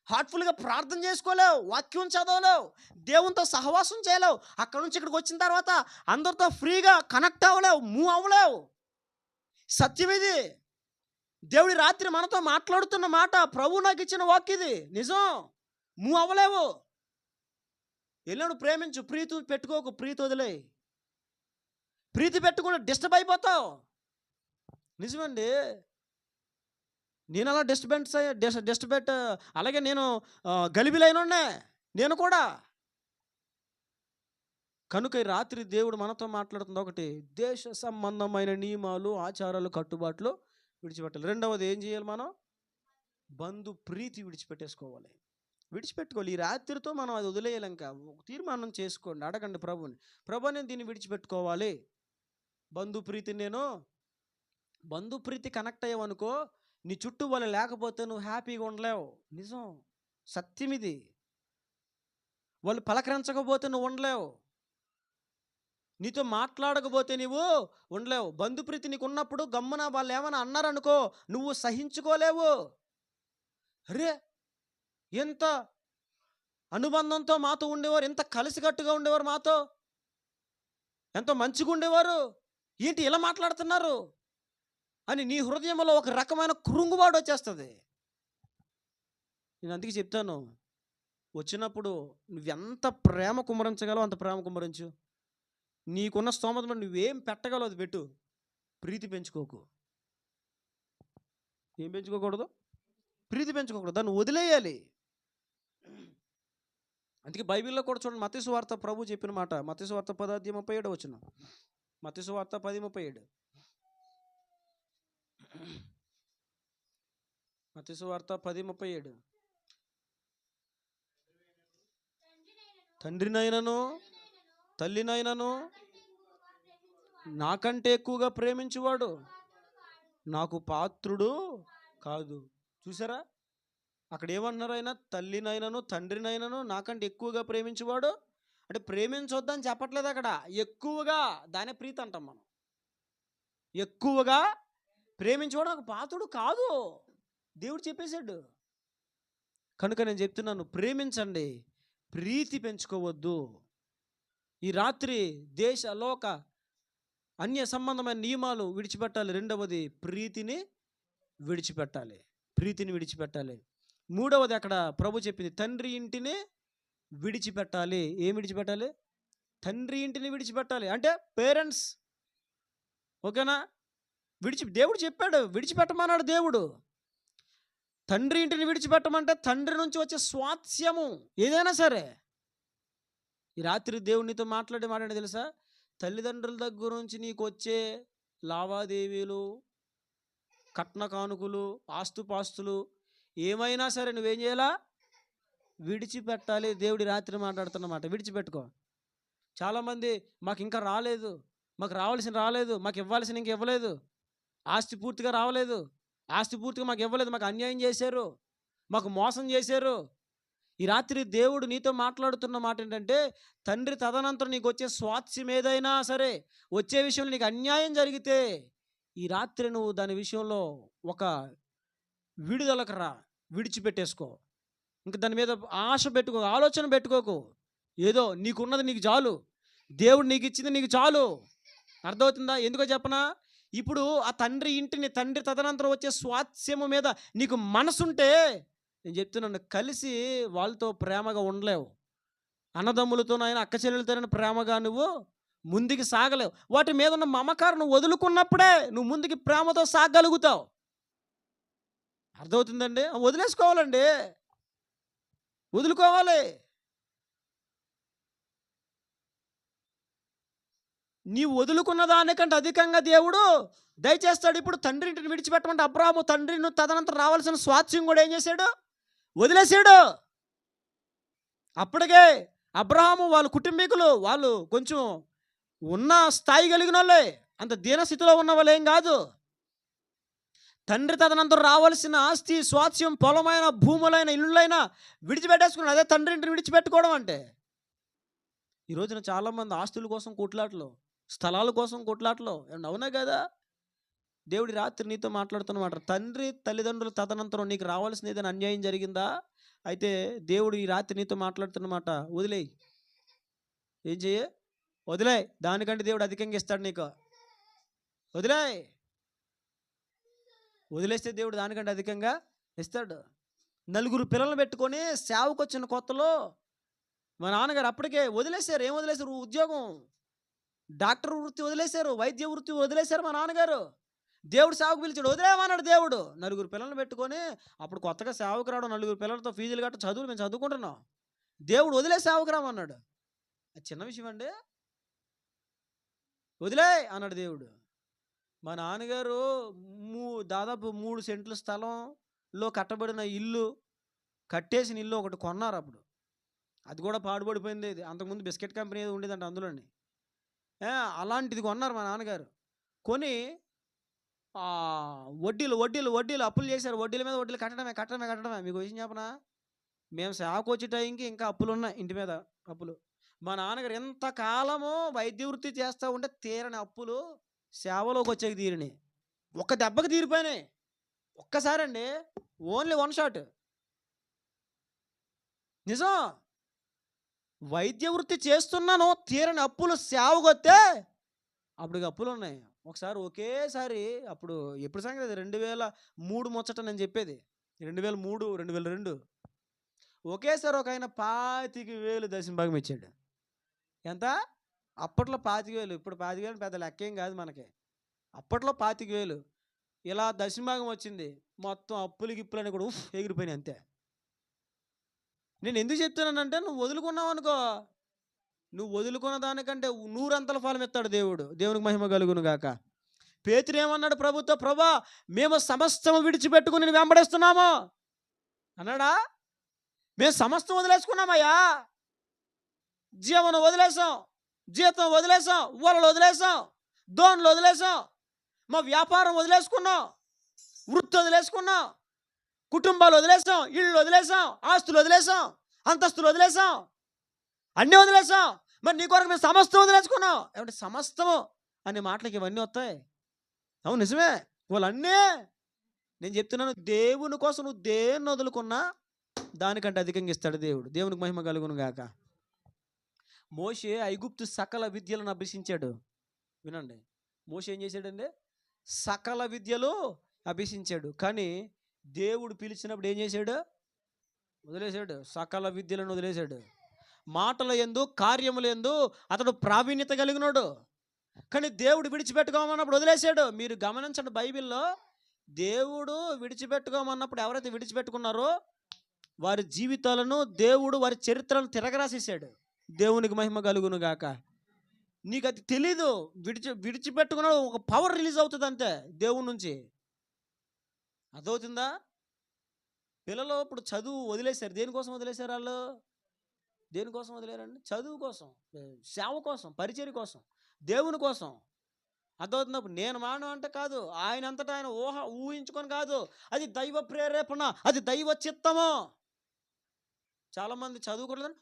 హార్ట్ఫుల్గా ప్రార్థన చేసుకోలేవు, వాక్యం చదవలేవు, దేవునితో సహవాసం చేయలేవు. అక్కడి నుంచి ఇక్కడికి వచ్చిన తర్వాత అందరితో ఫ్రీగా కనెక్ట్ అవ్వలేవు, మూవ్ అవ్వలేవు. సత్యం ఇది. దేవుడి రాత్రి మనతో మాట్లాడుతున్న మాట, ప్రభు నాకు ఇచ్చిన వాక్యం ఇది నిజం. మూవ్ అవ్వలేవు. ఎల్లుండి ప్రేమించు, ప్రీతి పెట్టుకోకు, ప్రీతి వదిలే. ప్రీతి పెట్టుకుని డిస్టర్బ్ అయిపోతావు. నిజమండి. నేను అలా డిస్టర్బెట్ అలాగే నేను గలిబిలైన నేను కూడా. కనుక ఈ రాత్రి దేవుడు మనతో మాట్లాడుతుంది ఒకటి, దేశ సంబంధమైన నియమాలు, ఆచారాలు, కట్టుబాట్లు విడిచిపెట్టాలి. రెండవది ఏం చేయాలి? మనం బంధు ప్రీతి విడిచిపెట్టేసుకోవాలి. విడిచిపెట్టుకోవాలి. ఈ రాత్రితో మనం అది వదిలేయాలి. ఇంకా తీర్మానం చేసుకోండి, అడగండి ప్రభుని, ప్రభు నేను దీన్ని విడిచిపెట్టుకోవాలి. బంధు ప్రీతి కనెక్ట్ అయ్యావనుకో, నీ చుట్టూ వాళ్ళు లేకపోతే నువ్వు హ్యాపీగా ఉండలేవు. నిజం, సత్యం ఇది. వాళ్ళు పలకరించకపోతే నువ్వు ఉండలేవు, నీతో మాట్లాడకపోతే నువ్వు ఉండలేవు. బంధుప్రీతి నీకు ఉన్నప్పుడు గమ్మున వాళ్ళు ఏమైనా అన్నారనుకో, నువ్వు సహించుకోలేవు. అరే, ఎంత అనుబంధంతో మాతో ఉండేవారు, ఎంత కలిసికట్టుగా ఉండేవారు, మాతో ఎంతో మంచిగా ఉండేవారు, ఏంటి ఇలా మాట్లాడుతున్నారు అని నీ హృదయంలో ఒక రకమైన కృంగుబాటు వచ్చేస్తుంది. నేను అందుకే చెప్తాను, వచ్చినప్పుడు నువ్వెంత ప్రేమ కుమ్మరించగలవు అంత ప్రేమ కుమ్మరించు. నీకున్న స్తోమతలో నువ్వేం పెట్టగలవు అది పెట్టు. ప్రీతి పెంచుకోకు. ఏం పెంచుకోకూడదు? ప్రీతి పెంచుకోకూడదు, దాన్ని వదిలేయాలి. అందుకే బైబిల్లో కూడా చూడండి, మత్తయి సువార్త ప్రభు చెప్పిన మాట, మత్తయి సువార్త 10:37 వచ్చిన, మత్తయి సువార్త 10:37, మత్తయి సువార్త 10:37. తండ్రినైనను తల్లినైనను నాకంటే ఎక్కువగా ప్రేమించువాడు నాకు పాత్రుడు కాదు. చూసారా, అక్కడ ఏమన్నారు ఆయన? తల్లినైనను తండ్రినైనను నాకంటే ఎక్కువగా ప్రేమించువాడు. అంటే ప్రేమించొద్దని చెప్పట్లేదు అక్కడ, ఎక్కువగా. దానే ప్రీతి అంటాం మనం. ఎక్కువగా ప్రేమించేవాడు నాకు పాత్రుడు కాదు, దేవుడు చెప్పేశాడు. కనుక నేను చెప్తున్నాను, ప్రేమించండి, ప్రీతి పెంచుకోవద్దు. ఈ రాత్రి దేశ లోక అన్య సంబంధమైన నియమాలు విడిచిపెట్టాలి. రెండవది ప్రీతిని విడిచిపెట్టాలి, ప్రీతిని విడిచిపెట్టాలి. మూడవది అక్కడ ప్రభు చెప్పింది, తండ్రి ఇంటిని విడిచిపెట్టాలి. ఏం విడిచిపెట్టాలి? తండ్రి ఇంటిని విడిచిపెట్టాలి. అంటే పేరెంట్స్, ఓకేనా? దేవుడు చెప్పాడు, విడిచిపెట్టమన్నాడు దేవుడు. తండ్రి ఇంటిని విడిచిపెట్టమంటే తండ్రి నుంచి వచ్చే స్వాస్థ్యము ఏదైనా సరే. ఈ రాత్రి దేవునితో మాట్లాడే మాట ఏంటో తెలుసా? తల్లిదండ్రుల దగ్గర నుంచి నీకు వచ్చే లావాదేవీలు, కట్న కానుకలు, ఆస్తుపాస్తులు ఏమైనా సరే నువ్వేం చేయాలా? విడిచిపెట్టాలి. దేవుడి రాత్రి మాట్లాడుతున్నమాట, విడిచిపెట్టుకో. చాలామంది మాకు ఇంకా రాలేదు, మాకు రావాల్సిన రాలేదు, మాకు ఇవ్వాల్సిన ఇంక ఇవ్వలేదు, ఆస్తి పూర్తిగా రావలేదు, ఆస్తి పూర్తిగా మాకు ఇవ్వలేదు, మాకు అన్యాయం చేశారు, మాకు మోసం చేశారు. ఈ రాత్రి దేవుడు నీతో మాట్లాడుతున్న మాట ఏంటంటే, తండ్రి తదనంతరం నీకు వచ్చే స్వాస్థ్యం ఏదైనా సరే, వచ్చే విషయంలో నీకు అన్యాయం జరిగితే ఈ రాత్రి నువ్వు దాని విషయంలో ఒక విడుదలకు రా, విడిచిపెట్టేసుకో. ఇంక దాని మీద ఆశ పెట్టుకో, ఆలోచన పెట్టుకోకు. ఏదో నీకున్నది నీకు చాలు, దేవుడు నీకు ఇచ్చింది నీకు చాలు. అర్థమవుతుందా? ఎందుకో చెప్పనా? ఇప్పుడు ఆ తండ్రి ఇంటిని, తండ్రి తదనంతరం వచ్చే స్వాస్థ్యము మీద నీకు మనసుంటే, నేను చెప్తున్నాను, కలిసి వాళ్ళతో ప్రేమగా ఉండలేవు. అన్నదమ్ములతోనైనా అక్క చెల్లెలతోనైనా ప్రేమగా నువ్వు ముందుకు సాగలేవు. వాటి మీద ఉన్న మమకారం వదులుకున్నప్పుడే నువ్వు ముందుకి ప్రేమతో సాగలుగుతావు. అర్థమవుతుందండి? వదిలేసుకోవాలండి, వదులుకోవాలి. నీవు వదులుకున్న దానికంటే అధికంగా దేవుడు దయచేస్తాడు. ఇప్పుడు తండ్రి ఇంటిని విడిచిపెట్టమంటే అబ్రాహాము తండ్రిని తదనంతరం రావాల్సిన స్వాస్థ్యం కూడా ఏం చేశాడు? వదిలేశాడు. అప్పటికే అబ్రాహాము వాళ్ళ కుటుంబీకులు, వాళ్ళు కొంచెం ఉన్న స్థాయి కలిగిన వాళ్ళే, అంత దీనస్థితిలో ఉన్న వాళ్ళు ఏం కాదు. తండ్రి తదనంతరం రావాల్సిన ఆస్తి, స్వాస్థ్యం, పొలమైన, భూములైన, ఇల్లులైనా విడిచిపెట్టేసుకున్నాడు. అదే తండ్రి ఇంటిని విడిచిపెట్టుకోవడం అంటే. ఈ రోజున చాలామంది ఆస్తుల కోసం కొట్లాటలు, స్థలాల కోసం కొట్లాటలు. అవునా కదా? దేవుడి రాత్రి నీతో మాట్లాడుతున్నమాట, తండ్రి తల్లిదండ్రులు తదనంతరం నీకు రావాల్సిన ఏదైనా అన్యాయం జరిగిందా? అయితే దేవుడు ఈ రాత్రి నీతో మాట్లాడుతున్నమాట, వదిలేయి. ఏం చెయ్యి? వదిలేయి. దానికంటే దేవుడు అధికంగా ఇస్తాడు నీకు. వదిలేయి. వదిలేస్తే దేవుడు దానికంటే అధికంగా ఇస్తాడు. నలుగురు పిల్లలను పెట్టుకొని సేవకు వచ్చిన కొత్తలో మా నాన్నగారు అప్పటికే వదిలేశారు. ఏం వదిలేశారు? ఉద్యోగం, డాక్టర్ వృత్తి వదిలేశారు, వైద్య వృత్తి వదిలేశారు మా నాన్నగారు. దేవుడు సేవకు పిలిచాడు, వదిలేమన్నాడు దేవుడు. నలుగురు పిల్లలను పెట్టుకొని, అప్పుడు కొత్తగా సేవకు రావడం, నలుగురు పిల్లలతో ఫీజులు గట్ట చదువులు మేము చదువుకుంటున్నాం. దేవుడు వదిలే సేవకు రామన్నాడు. అది చిన్న విషయం అండి? వదిలే అన్నాడు దేవుడు. మా నాన్నగారు దాదాపు 3 సెంట్ల స్థలంలో కట్టబడిన ఇల్లు, కట్టేసిన ఇల్లు ఒకటి కొన్నారు అప్పుడు. అది కూడా పాడుపడిపోయింది. ఇది అంతకుముందు బిస్కెట్ కంపెనీ ఏదో ఉండేదంట అందులోని. అలాంటిది కొన్నారు మా నాన్నగారు. కొని వడ్డీలు వడ్డీలు వడ్డీలు అప్పులు చేశారు. వడ్డీల మీద వడ్డీలు కట్టడమే కట్టడమే కట్టడమే. మీకు విషయం చెప్పనా? మేము సేవకు వచ్చే టైంకి ఇంకా అప్పులు ఉన్నాయి, ఇంటి మీద అప్పులు. మా నాన్నగారు ఎంతకాలము వైద్య వృత్తి చేస్తూ ఉంటే తీరని అప్పులు సేవలోకి వచ్చాక తీరినాయి. ఒక్క దెబ్బకి తీరిపోయినాయి. ఒక్కసారి అండి, ఓన్లీ 1 షాట్. నిజం. వైద్య వృత్తి చేస్తున్నాను, తీరని అప్పులు సేవకొస్తే అప్పటికి అప్పులు ఉన్నాయి. ఒకసారి ఒకేసారి, అప్పుడు ఎప్పుడు సంగతి? 2003 ముచ్చట నేను చెప్పేది. 2003, 2002. ఒకేసారి ఒక ఆయన 25,000 దశంభాగం ఇచ్చాడు. ఎంత? అప్పట్లో 25,000. ఇప్పుడు 25,000 పెద్ద లెక్కేం కాదు మనకి. అప్పట్లో 25,000 ఇలా దశంభాగం వచ్చింది. మొత్తం అప్పులు గిప్పులని కూడా ఎగిరిపోయినాయి అంతే. నేను ఎందుకు చెప్తున్నానంటే, నువ్వు వదులుకున్నావు అనుకో, నువ్వు వదులుకున్న దానికంటే 100 అంతల ఫలం ఇస్తాడు దేవుడు. దేవునికి మహిమ కలుగును గాక. పేతురు ఏమన్నాడు ప్రభుతో? ప్రభా, మేము సమస్తము విడిచిపెట్టుకుని నేను వెంబడిస్తున్నాము అన్నాడా? మేము సమస్తం వదిలేసుకున్నామయ్యా. జీవనం వదిలేసాం, జీతం వదిలేసాం, ఊరలు వదిలేసాం, దోన్లు వదిలేసాం, మా వ్యాపారం వదిలేసుకున్నాం, వృత్తి వదిలేసుకున్నాం, కుటుంబాలు వదిలేసాం, ఇళ్ళు వదిలేసాం, ఆస్తులు వదిలేసాం, అంతస్తులు వదిలేసాం, అన్నీ వదిలేసాం. మరి నీ కొరకు మేము సమస్తం వదిలేసుకున్నాం. ఏమంటే సమస్తము అనే మాటలకి ఇవన్నీ వస్తాయి. అవును, నిజమే. వాళ్ళన్నీ నేను చెప్తున్నాను, దేవుని కోసం నువ్వు దేన్ని వదులుకున్నా దానికంటే అధికంగా ఇస్తాడు దేవుడు. దేవునికి మహిమ కలుగును గాక. మోషే ఐగుప్తు సకల విద్యలను అభ్యసించాడు. వినండి, మోషే ఏం చేశాడండి? సకల విద్యలు అభ్యసించాడు. కానీ దేవుడు పిలిచినప్పుడు ఏం చేశాడు? వదిలేశాడు. సకల విద్యలను వదిలేశాడు. మాటల యందు కార్యముల యందు అతడు ప్రావీణ్యత కలిగినాడు. కానీ దేవుడు విడిచిపెట్టుకోమన్నప్పుడు వదిలేశాడు. మీరు గమనించండి, బైబిల్లో దేవుడు విడిచిపెట్టుకోమన్నప్పుడు ఎవరైతే విడిచిపెట్టుకున్నారో వారి జీవితాలను దేవుడు, వారి చరిత్రను తిరగరాసేసాడు. దేవునికి మహిమ కలుగును గాక. నీకు అది తెలీదు. విడిచిపెట్టుకున్న ఒక పవర్ రిలీజ్ అవుతుంది అంతే దేవుడి నుంచి. అదవుతుందా? పిల్లలు ఇప్పుడు చదువు వదిలేశారు. దేనికోసం వదిలేశారు? వాళ్ళు దేనికోసం వదిలేరండి? చదువు కోసం, సేవ కోసం, పరిచర్య కోసం, దేవుని కోసం. అదవుతున్నప్పుడు నేను మానవ అంటే కాదు, ఆయన అంతటా ఆయన ఊహించుకొని కాదు, అది దైవ ప్రేరేపణ, అది దైవ చిత్తము. చాలామంది చదువుకోవట్లేదు.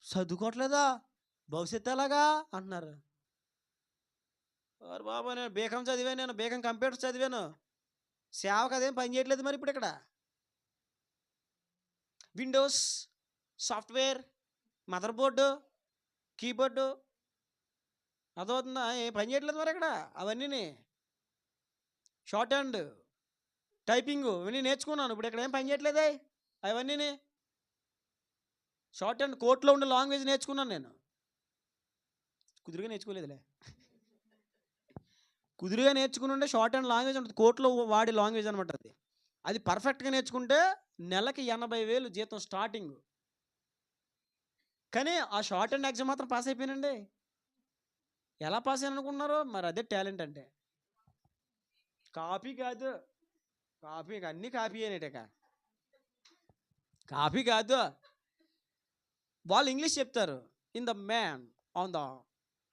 చదువుకోవట్లేదా? భవిష్యత్తు ఎలాగా అంటున్నారు. వారు బాబా, నేను బీకాం చదివాను, నేను బీకాం కంప్యూటర్ చదివాను, సేవకు అదేం పని చేయట్లేదు. మరి ఇప్పుడు ఇక్కడ Windows software, mother board, keyboard అదవుతుందా? ఏం పని చేయట్లేదు మరి ఇక్కడ. అవన్నీ షార్ట్ హ్యాండ్, టైపింగ్ ఇవన్నీ నేర్చుకున్నాను. ఇప్పుడు ఇక్కడ ఏం పని చేయట్లేదే. అవన్నీ షార్ట్ హ్యాండ్, కోర్టులో ఉండే లాంగ్వేజ్ నేర్చుకున్నాను నేను. కుదురుగా నేర్చుకోలేదులే. కుదురుగా నేర్చుకుని ఉండే షార్ట్ హ్యాండ్ లాంగ్వేజ్ ఉంటుంది, కోర్టులో వాడే లాంగ్వేజ్ అనమాట. అది పర్ఫెక్ట్గా నేర్చుకుంటే నెలకి 80,000 జీతం స్టార్టింగ్. కానీ ఆ షార్ట్ హ్యాండ్ ఎగ్జామ్ మాత్రం పాస్ అయిపోయానండి. ఎలా పాస్ అయ్యాను అనుకున్నారు? మరి అదే టాలెంట్ అంటే. కాపీ కాదు, కాపీ అన్నీ కాపీ అయినట్టేక. కాపీ కాదు. వాళ్ళు ఇంగ్లీష్ చెప్తారు, in the man on the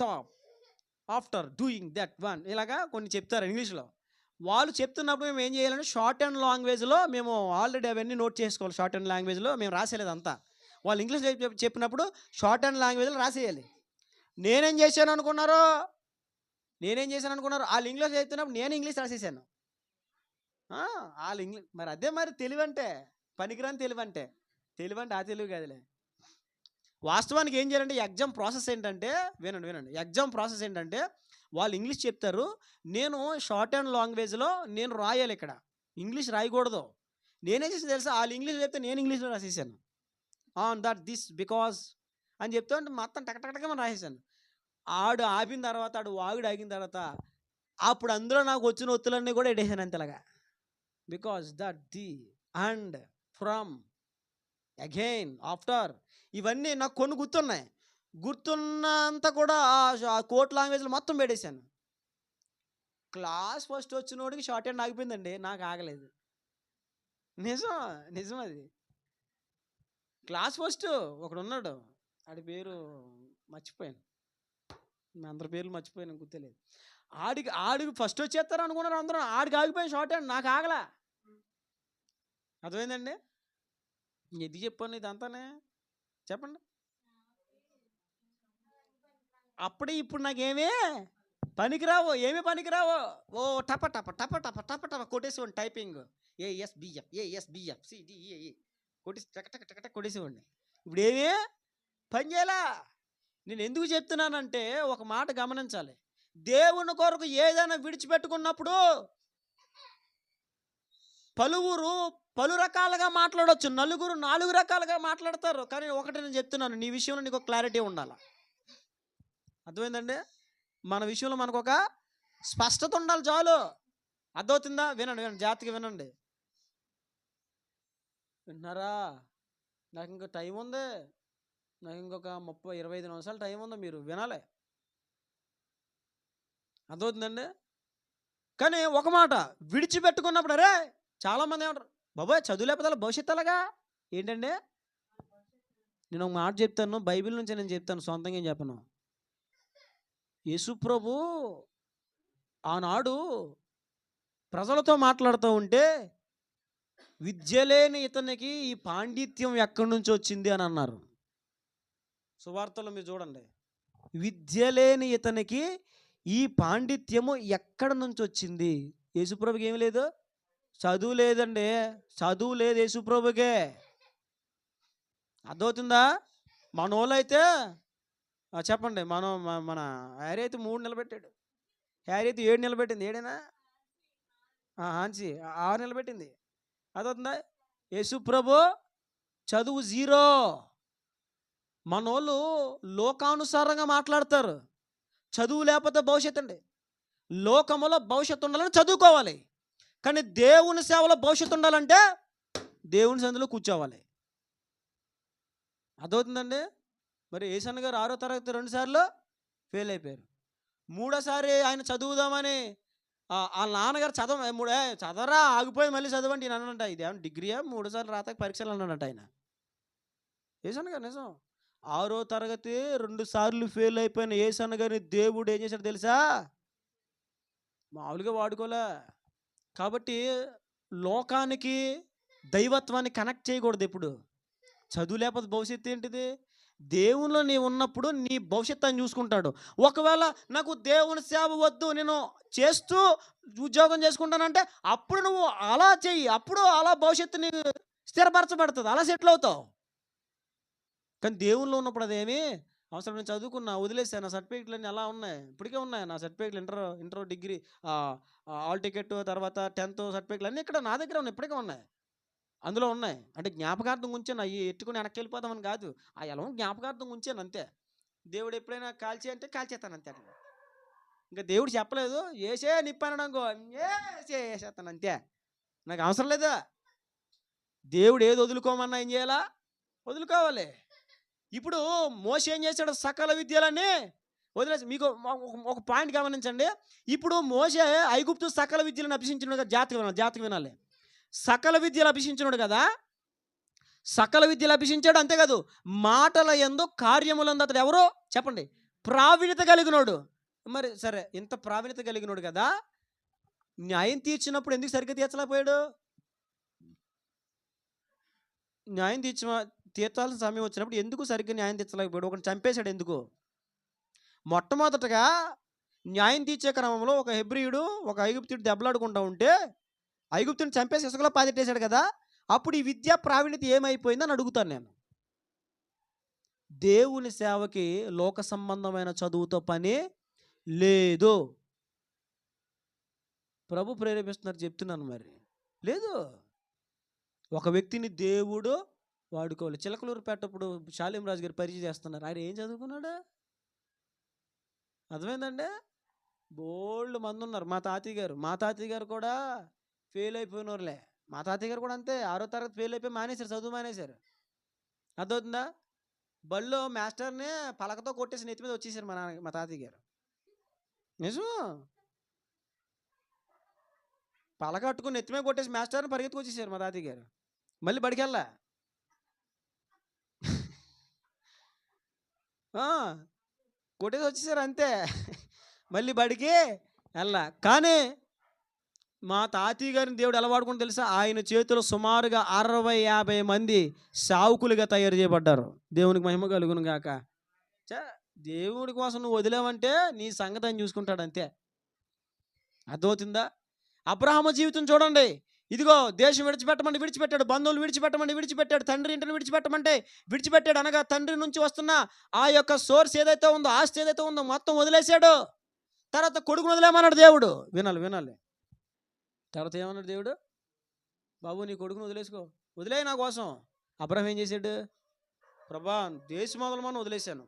top after doing that one, ఇలాగా కొన్ని చెప్తారు ఇంగ్లీష్లో. వాళ్ళు చెప్తున్నప్పుడు మేము ఏం చేయాలంటే షార్ట్ హ్యాండ్ లాంగ్వేజ్లో మేము ఆల్రెడీ అవన్నీ నోట్ చేసుకోవాలి. షార్ట్ హ్యాండ్ లాంగ్వేజ్లో మేము రాసేయలేదు అంతా. వాళ్ళు ఇంగ్లీష్ చెప్పినప్పుడు షార్ట్ హ్యాండ్ లాంగ్వేజ్లో రాసేయాలి. నేనేం చేశాను అనుకున్నారు? వాళ్ళు ఇంగ్లీష్ చెప్తున్నప్పుడు నేను ఇంగ్లీష్ రాసేసాను. వాళ్ళు ఇంగ్లీష్. మరి అదే మరి తెలివంటే, పనికిరాని తెలివంటే. తెలివంటే ఆ తెలివి కాదులే. వాస్తవానికి ఏం చేయాలంటే ఎగ్జామ్ ప్రాసెస్ ఏంటంటే, వినండి, ఎగ్జామ్ ప్రాసెస్ ఏంటంటే వాళ్ళు ఇంగ్లీష్ చెప్తారు, నేను షార్ట్ హ్యాండ్ లాంగ్వేజ్లో నేను రాయాలి. ఇక్కడ ఇంగ్లీష్ రాయకూడదు. నేనేం చేసి తెలుసా? వాళ్ళు ఇంగ్లీష్ చెప్తే నేను ఇంగ్లీష్లో రాసేసాను. ఆన్ దట్ దిస్ బికాజ్ అని చెప్తా ఉంటే మొత్తం టకటకటకమని రాసేసాను. ఆడు ఆపిన తర్వాత, వాగుడు ఆగిన తర్వాత అప్పుడు అందులో నాకు వచ్చిన ఒత్తులన్నీ కూడా ఎడేసాను అంతలాగా. Because that the and from again after ఇవన్నీ నాకు కొన్ని గుర్తున్నాయి. గుర్తున్నంత కూడా ఆ కోర్ట్ లాంగ్వేజ్లో మొత్తం పెట్టేశాను. క్లాస్ ఫస్ట్ వచ్చినోడికి షార్ట్ హ్యాండ్ ఆగిపోయిందండి, నాకు ఆగలేదు. నిజం అది. క్లాస్ ఫస్ట్ ఒకడు ఉన్నాడు, ఆడి పేరు మర్చిపోయాను, అందరి పేర్లు మర్చిపోయాను, గుర్తులేదు. ఆడికి ఫస్ట్ వచ్చేస్తారు అనుకున్నారు అందరూ. ఆడికి ఆగిపోయాను షార్ట్ హ్యాండ్, నాకు ఆగలా. అర్థమైందండి? ఎందుకు చెప్పాను ఇదంతానే? చెప్పండి. అప్పుడే ఇప్పుడు నాకేమీ పనికిరావు, ఏమీ పనికిరావు. ఓ టప టప టప టప టప టప కొట్టేసేవాడిని టైపింగ్. ASBF CDE కొట్టేసి టక కొట్టేసేవాడిని. ఇప్పుడు ఏమీ పని చేయాలా. నేను ఎందుకు చెప్తున్నానంటే ఒక మాట గమనించాలి. దేవుని కొరకు ఏదైనా విడిచిపెట్టుకున్నప్పుడు పలు రకాలుగా మాట్లాడవచ్చు, నలుగురు 4 రకాలుగా మాట్లాడతారు. కానీ ఒకటి నేను చెప్తున్నాను, నీ విషయంలో నీకు ఒక క్లారిటీ ఉండాలి. అర్థమైందండి? మన విషయంలో మనకు ఒక స్పష్టత ఉండాలి చాలు. అర్థమవుతుందా? వినండి, జాగ్రత్తగా వినండి. వింటున్నారా? నాకు ఇంకా టైం ఉంది, నాకు ఇంకొక 30-25 నిమిషాలు టైం ఉంది, మీరు వినాలి. అర్థమవుతుందండి? కానీ ఒక మాట విడిచిపెట్టుకున్నప్పుడు అరే చాలామంది ఏమంటారు, బాబాయ్ చదువు లేకపోతే భవిష్యత్తు అలాగా ఏంటండి? నేను ఒక మాట చెప్తాను, బైబిల్ నుంచే నేను చెప్తాను, సొంతంగా ఏం చెప్పను. యేసుప్రభు ఆనాడు ప్రజలతో మాట్లాడుతూ ఉంటే విద్య లేని ఇతనికి ఈ పాండిత్యం ఎక్కడి నుంచి వచ్చింది అని అన్నారు. సువార్తలో మీరు చూడండి, విద్య లేని ఇతనికి ఈ పాండిత్యము ఎక్కడి నుంచి వచ్చింది. యేసుప్రభుకి ఏమి లేదు, చదువు లేదండి, చదువు లేదు యేసుప్రభుకే. అర్థమవుతుందా? మన వాళ్ళు అయితే చెప్పండి, మన హ్యారీ అయితే 3 నిలబెట్టాడు, హ్యారీ అయితే 7 నిలబెట్టింది, 7ఏనా హాన్సీ 6 నిలబెట్టింది. అదవుతుందా? యేసుప్రభు చదువు 0. మనోళ్ళు లోకానుసారంగా మాట్లాడతారు. చదువు లేకపోతే భవిష్యత్తు అండి. లోకములో భవిష్యత్తు ఉండాలని చదువుకోవాలి, కానీ దేవుని సేవలో భవిష్యత్తు ఉండాలంటే దేవుని సందులో కూర్చోవాలి. అర్థమవుతుందండి? మరి ఏసన్న గారు 6వ తరగతి 2 సార్లు ఫెయిల్ అయిపోయారు. 3ఓసారి ఆయన చదువుదామని వాళ్ళ నాన్నగారు చదవరా ఆగిపోయి మళ్ళీ చదవండి నేను అనంట. ఇదేమన్నా డిగ్రీయా, 3 సార్లు రాతకి పరీక్షలు అన్నాడంట ఆయన. ఏసన్న గారు నిజం. 6వ తరగతి 2 సార్లు ఫెయిల్ అయిపోయిన ఏసన్న గారిని దేవుడు ఏం చేశాడు తెలుసా? మామూలుగా వాడుకోలే. కాబట్టి లోకానికి దైవత్వాన్ని కనెక్ట్ చేయకూడదు ఎప్పుడు. చదువు లేకపోతే భవిష్యత్తు ఏంటిది? దేవునిలో నీవు ఉన్నప్పుడు నీ భవిష్యత్తు అని చూసుకుంటాడు. ఒకవేళ నాకు దేవుని సేవ వద్దు, నేను చేస్తూ ఉద్యోగం చేసుకుంటానంటే అప్పుడు నువ్వు అలా చెయ్యి, అప్పుడు అలా భవిష్యత్తుని స్థిరపరచబడుతుంది, అలా సెటిల్ అవుతావు. కానీ దేవునిలో ఉన్నప్పుడు అదేమి అవసరం. నేను చదువుకున్నా, వదిలేసాను, నా సర్టిఫికెట్లన్నీ అలా ఉన్నాయి, ఇప్పటికే ఉన్నాయి నా సర్టిఫికెట్లు. ఇంటర్ డిగ్రీ ఆల్ టికెట్, తర్వాత 10th సర్టిఫికెట్లు అన్నీ ఇక్కడ నా దగ్గర ఉన్నాయి, ఇప్పటికే ఉన్నాయి, అందులో ఉన్నాయి. అంటే జ్ఞాపకార్థం ఉంచాను, అవి ఎట్టుకుని వెనక్కి వెళ్ళిపోతామని కాదు, ఆ ఎలా జ్ఞాపకార్థం ఉంచాను అంతే. దేవుడు ఎప్పుడైనా కాల్చే అంటే కాల్చేస్తాను అంతే. ఇంకా దేవుడు చెప్పలేదు ఏసే నిప్పనడంకో వేసేస్తాను అంతే, నాకు అవసరం లేదా. దేవుడు ఏది వదులుకోమన్నా ఏం చేయాలా? వదులుకోవాలి. ఇప్పుడు మోషే ఏం చేశాడు? సకల విద్యలన్నీ వదిలేసి. మీకు ఒక పాయింట్ గమనించండి. ఇప్పుడు మోషే ఐగుప్తు సకల విద్యలను అభ్యసించినాడు కదా, జాతక వినాలి. సకల విద్యలు అభ్యసించినాడు కదా, సకల విద్యలు అభ్యసించాడు. అంతేకాదు మాటల యందు కార్యములందు అతడు ఎవరో చెప్పండి? ప్రావీణ్యత కలిగినోడు. మరి సరే, ఇంత ప్రావీణ్యత కలిగినోడు కదా, న్యాయం తీర్చినప్పుడు ఎందుకు సరిగ్గా తీర్చలేకపోయాడు? న్యాయం తీర్చాల్సిన సమయం వచ్చినప్పుడు ఎందుకు సరిగ్గా న్యాయం తీర్చలేకపోయాడు? ఒకటి చంపేశాడు ఎందుకు? మొట్టమొదటగా న్యాయం తీర్చే క్రమంలో ఒక హెబ్రీయుడు ఒక ఐగుప్తుడు దెబ్బలాడుకుంటూ ఉంటే ఐగుప్తుని చంపేసి ఇసుకలో పాతిట్టేశాడు కదా, అప్పుడు ఈ విద్యా ప్రావీణ్యత ఏమైపోయిందని అడుగుతాను నేను. దేవుని సేవకి లోక సంబంధమైన చదువుతో పని లేదు. ప్రభు ప్రేరేపిస్తున్నారు చెప్తున్నాను. మరి లేదు, ఒక వ్యక్తిని దేవుడు వాడుకోవాలి. చిలకలూరు పెట్టప్పుడు శాలిం రాజు గారు పరిచయం చేస్తున్నారు. ఆయన ఏం చదువుకున్నాడు? అర్థమైందండి? బోల్డ్ మంది ఉన్నారు. మా తాతయ్య గారు కూడా ఫెయిల్ అయిపోయినోరులే. మా తాతయ్య గారు కూడా అంతే, 6వ తరగతి ఫెయిల్ అయిపోయి మానేశారు, చదువు మానేశారు. అర్థమవుతుందా? బళ్ళో మాస్టర్ని పలకతో కొట్టేసి నెత్తి మీద వచ్చేసారు మా తాతయ్య గారు. నిజం, పలకట్టుకుని నెత్తి మీద కొట్టేసి మాస్టర్ని పరిగెత్తుకు వచ్చేసారు మా తాతయ్య గారు. మళ్ళీ బడికెళ్ళా, కొట్టేసి వచ్చేసారు అంతే, మళ్ళీ బడికి వెళ్ళా. కానీ మా తాతయ్య గారిని దేవుడు ఎలా వాడుకుంటూ తెలుసా? ఆయన చేతిలో సుమారుగా 60-50 మంది సావుకులుగా తయారు చేయబడ్డారు. దేవునికి మహిమ కలుగును గాక. దేవుడి కోసం నువ్వు వదిలేవంటే నీ సంగతి అని చూసుకుంటాడు అంతే. అర్థమవుతుందా? అబ్రహాము జీవితం చూడండి. ఇదిగో దేశం విడిచిపెట్టమంటే విడిచిపెట్టాడు, బంధువులు విడిచిపెట్టమంటే విడిచిపెట్టాడు, తండ్రి ఇంటిని విడిచిపెట్టమంటే విడిచిపెట్టాడు. అనగా తండ్రి నుంచి వస్తున్న ఆ యొక్క సోర్స్ ఏదైతే ఉందో, ఆస్తి ఏదైతే ఉందో మొత్తం వదిలేశాడు. తర్వాత కొడుకును వదిలేమన్నాడు దేవుడు. వినాలి. తర్వాత ఏమన్నాడు దేవుడు? బాబు నీ కొడుకును వదిలే నా కోసం. అబ్రహాం ఏం చేశాడు? ప్రభా, దేశం వదలమని వదిలేశాను,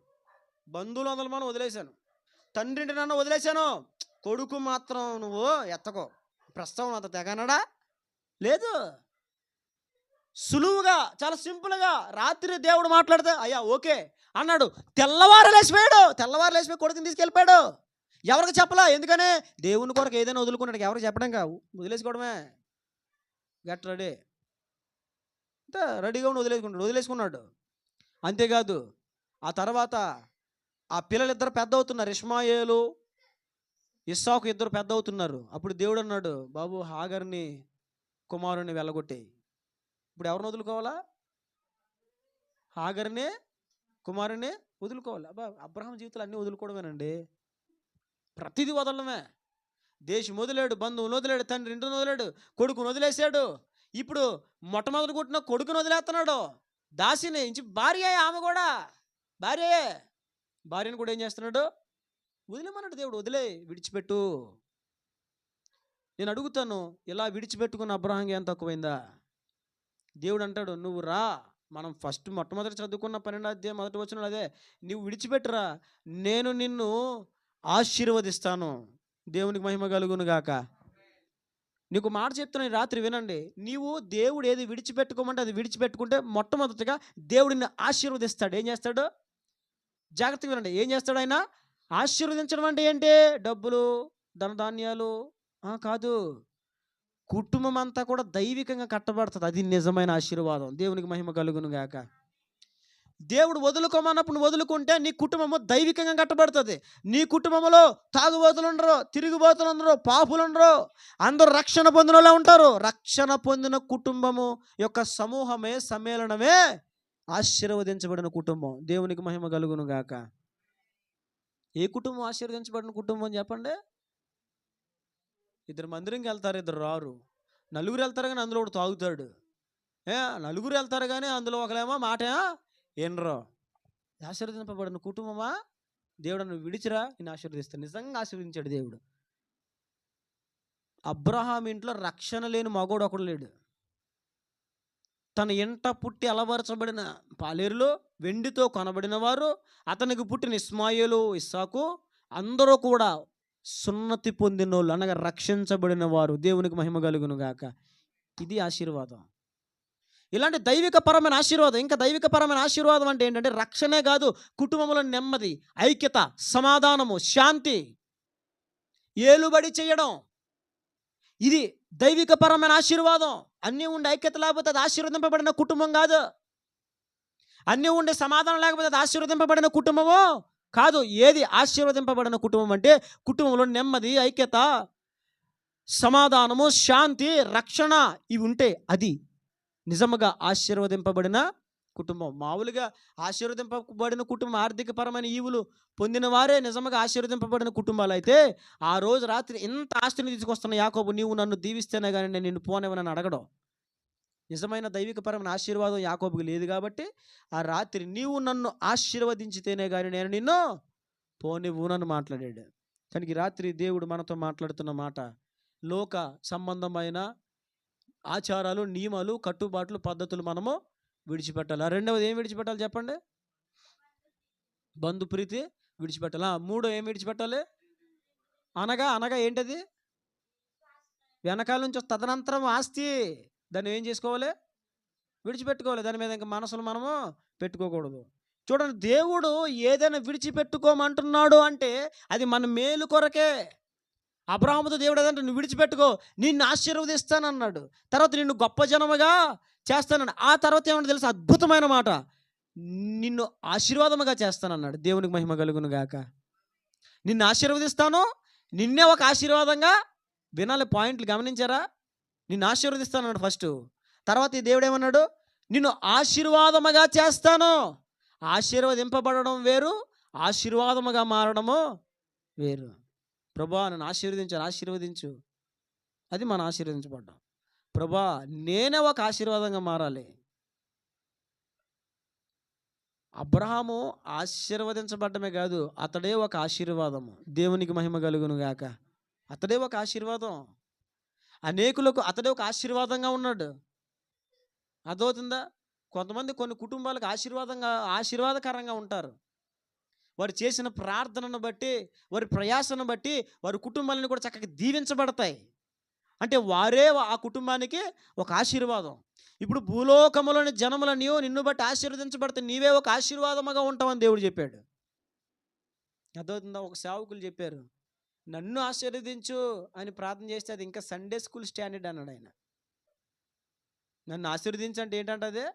బంధువులు వదలమని వదిలేశాను, తండ్రింటి నన్ను వదిలేశాను, కొడుకు మాత్రం నువ్వు ఎత్తకో. ప్రస్తావన అంత తెగనడా? లేదు. సులువుగా, చాలా సింపుల్గా రాత్రి దేవుడు మాట్లాడితే అయ్యా ఓకే అన్నాడు. తెల్లవారు లేచిపోయి కొడుకుని తీసుకెళ్ళిపోయాడు. ఎవరికి చెప్పలా? ఎందుకనే? దేవుని కొరకు ఏదైనా వదులుకున్నాడు, ఎవరికి చెప్పడం కాదు, వదిలేసుకోవడమే. గట్ రెడీ అంతే, రెడీగా ఉండి వదిలేసుకున్నాడు. అంతేకాదు ఆ తర్వాత ఆ పిల్లలిద్దరు పెద్ద అవుతున్నారు, ఇష్మాయేలు ఇస్సాకు ఇద్దరు పెద్ద అవుతున్నారు. అప్పుడు దేవుడు అన్నాడు, బాబు హాగర్ని కుమారుని వెళ్ళగొట్టే. ఇప్పుడు ఎవరిని వదులుకోవాలా? హాగర్ని కుమారుని వదులుకోవాలి. అబ్రహాం జీవితాలు అన్నీ వదులుకోవడమేనండి. ప్రతిదీ వదలడమే. దేశం వదిలేడు, బంధువులు వదిలేడు, తండ్రి ఇంటిని వదిలేడు, కొడుకును వదిలేశాడు. ఇప్పుడు మొట్టమొదటి కొట్టిన కొడుకును వదిలేస్తున్నాడు. దాసిని ఇంచి భార్య, ఆమె కూడా భార్యే. భార్యను కూడా ఏం చేస్తున్నాడు? వదిలేమన్నాడు దేవుడు. విడిచిపెట్టు. నేను అడుగుతాను, ఇలా విడిచిపెట్టుకున్న అబ్రహాంకి ఏం తక్కువైందా? దేవుడు అంటాడు, నువ్వు రా. మనం మొట్టమొదటి చదువుకున్న 12వ అధ్యాయం 1వ వచనం అదే, నువ్వు విడిచిపెట్టురా, నేను నిన్ను ఆశీర్వదిస్తాను. దేవునికి మహిమ కలుగును గాక. నీకు మాట చెప్తున్నా, రాత్రి వినండి. నీవు దేవుడు ఏది విడిచిపెట్టుకోమంటే అది విడిచిపెట్టుకుంటే మొట్టమొదటిగా దేవుడిని ఆశీర్వదిస్తాడు. ఏం చేస్తాడు? జాగ్రత్తగా వినండి. ఏం చేస్తాడు ఆయన? ఆశీర్వదించడం అంటే ఏంటి? డబ్బులు, ధనధాన్యాలు కాదు. కుటుంబం అంతా కూడా దైవికంగా కట్టబడుతుంది. అది నిజమైన ఆశీర్వాదం. దేవునికి మహిమ కలుగును గాక. దేవుడు వదులుకోమన్నప్పుడు నువ్వు వదులుకుంటే నీ కుటుంబము దైవికంగా కట్టబడుతుంది. నీ కుటుంబంలో తాగుబోతులు ఉండరు, తిరుగుబోతులు ఉండరు, పాపులు ఉండరు, అందరూ రక్షణ పొందినలా ఉంటారు. రక్షణ పొందిన కుటుంబము యొక్క సమూహమే, సమ్మేళనమే ఆశీర్వదించబడిన కుటుంబం. దేవునికి మహిమ కలుగును గాక. ఏ కుటుంబం ఆశీర్వదించబడిన కుటుంబం చెప్పండి? ఇద్దరు మందిరంకి వెళ్తారు, ఇద్దరు రారు. నలుగురు వెళ్తారు కానీ అందులో ఒకడు తాగుతాడు. నలుగురు వెళ్తారు కానీ అందులో ఒకలేమో మాట ఎనరో. ఆశీర్వదింపబడిన కుటుంబమా? దేవుడు నువ్వు విడిచిరా, నేను ఆశీర్వదిస్తాను. నిజంగా ఆశీర్వదించాడు దేవుడు. అబ్రహాం ఇంట్లో రక్షణ లేని మగోడు ఒకడు లేడు. తన ఇంట పుట్టి అలవరచబడిన పాలేరులో వెండితో కొనబడిన వారు, అతనికి పుట్టిన ఇస్మాయేలు, ఇస్సాకు అందరూ కూడా సున్నతి పొందిన వాళ్ళు, అనగా రక్షించబడిన వారు. దేవునికి మహిమ కలుగును గాక. ఇది ఆశీర్వాదం. ఇలాంటి దైవికపరమైన ఆశీర్వాదం. ఇంకా దైవికపరమైన ఆశీర్వాదం అంటే ఏంటంటే రక్షణే కాదు, కుటుంబంలో నెమ్మది, ఐక్యత, సమాధానము, శాంతి, ఏలుబడి చేయడం. ఇది దైవికపరమైన ఆశీర్వాదం. అన్నీ ఉండే ఐక్యత లేకపోతే అది ఆశీర్వదింపబడిన కుటుంబం కాదు. అన్నీ ఉండే సమాధానం లేకపోతే అది ఆశీర్వదింపబడిన కుటుంబము కాదు. ఏది ఆశీర్వదింపబడిన కుటుంబం అంటే కుటుంబంలో నెమ్మది, ఐక్యత, సమాధానము, శాంతి, రక్షణ ఇవి ఉంటే అది నిజముగా ఆశీర్వదింపబడిన కుటుంబం. మామూలుగా ఆశీర్వదింపబడిన కుటుంబం ఆర్థికపరమైన ఈవులు పొందిన వారే నిజంగా ఆశీర్వదింపబడిన కుటుంబాలు అయితే, ఆ రోజు రాత్రి ఇంత ఆస్తిని తీసుకొస్తున్న యాకోబు, నీవు నన్ను దీవిస్తేనే కానీ నేను నిన్ను పోనివ్వనని అడగడం. నిజమైన దైవికపరమైన ఆశీర్వాదం యాకోబుకి లేదు కాబట్టి ఆ రాత్రి నీవు నన్ను ఆశీర్వదించితేనే కానీ నేను నిన్ను పోనివ్వునని మాట్లాడాడు. కానీ రాత్రి దేవుడు మనతో మాట్లాడుతున్న మాట, లోక సంబంధమైన ఆచారాలు, నియమాలు, కట్టుబాట్లు, పద్ధతులు మనము విడిచిపెట్టాలి. రెండవది ఏం విడిచిపెట్టాలి చెప్పండి? బంధుప్రీతి విడిచిపెట్టాలి. మూడో ఏం విడిచిపెట్టాలి? అనగా ఏంటది? వెనకాల నుంచి తదనంతరం ఆస్తి, దాన్ని ఏం చేసుకోవాలి? విడిచిపెట్టుకోవాలి. దాని మీద ఇంకా మనసులు మనము పెట్టుకోకూడదు. చూడండి, దేవుడు ఏదైనా విడిచిపెట్టుకోమంటున్నాడు అంటే అది మన మేలు కొరకే. అబ్రహాముతో దేవుడు ఏదంటే నువ్వు విడిచిపెట్టుకో, నిన్ను ఆశీర్వదిస్తానన్నాడు. తర్వాత నిన్ను గొప్ప జనముగా చేస్తానన్నాడు. ఆ తర్వాత ఏమన్నా తెలుసు? అద్భుతమైన మాట, నిన్ను ఆశీర్వాదముగా చేస్తానన్నాడు. దేవునికి మహిమ కలుగును గాక. నిన్ను ఆశీర్వదిస్తాను, నిన్నే ఒక ఆశీర్వాదంగా. వినాలి, పాయింట్లు గమనించారా? నిన్ను ఆశీర్వదిస్తానన్నాడు ఫస్ట్. తర్వాత ఈ దేవుడు ఏమన్నాడు? నిన్ను ఆశీర్వాదముగా చేస్తాను. ఆశీర్వదింపబడడం వేరు, ఆశీర్వాదముగా మారడము వేరు. ప్రభా నన్ను ఆశీర్వదించు. అది మనం ఆశీర్వదించబడ్డాం. ప్రభా నేనే ఒక ఆశీర్వాదంగా మారాలి. అబ్రహాము ఆశీర్వదించబడ్డమే కాదు, అతడే ఒక ఆశీర్వాదము. దేవునికి మహిమ కలుగును గాక. అతడే ఒక ఆశీర్వాదం. అనేకులకు అతడే ఒక ఆశీర్వాదంగా ఉన్నాడు. అర్థమవుతుందా? కొంతమంది కొన్ని కుటుంబాలకు ఆశీర్వాదకరంగా ఉంటారు. వారు చేసిన ప్రార్థనను బట్టి, వారి ప్రయాసను బట్టి వారి కుటుంబాలను కూడా చక్కగా దీవించబడతాయి. అంటే వారే ఆ కుటుంబానికి ఒక ఆశీర్వాదం. ఇప్పుడు భూలోకములోని జనములను నిన్ను బట్టి ఆశీర్వదించబడితే నీవే ఒక ఆశీర్వాదముగా ఉంటావని దేవుడు చెప్పాడు. అర్థమవుతుందా? ఒక సేవకులు చెప్పారు, నన్ను ఆశీర్వదించు అని ప్రార్థన చేస్తే అది ఇంకా సండే స్కూల్ స్టాండర్డ్ అన్నాడు ఆయన. నన్ను ఆశీర్వదించు అంటే ఏంటంటే అదే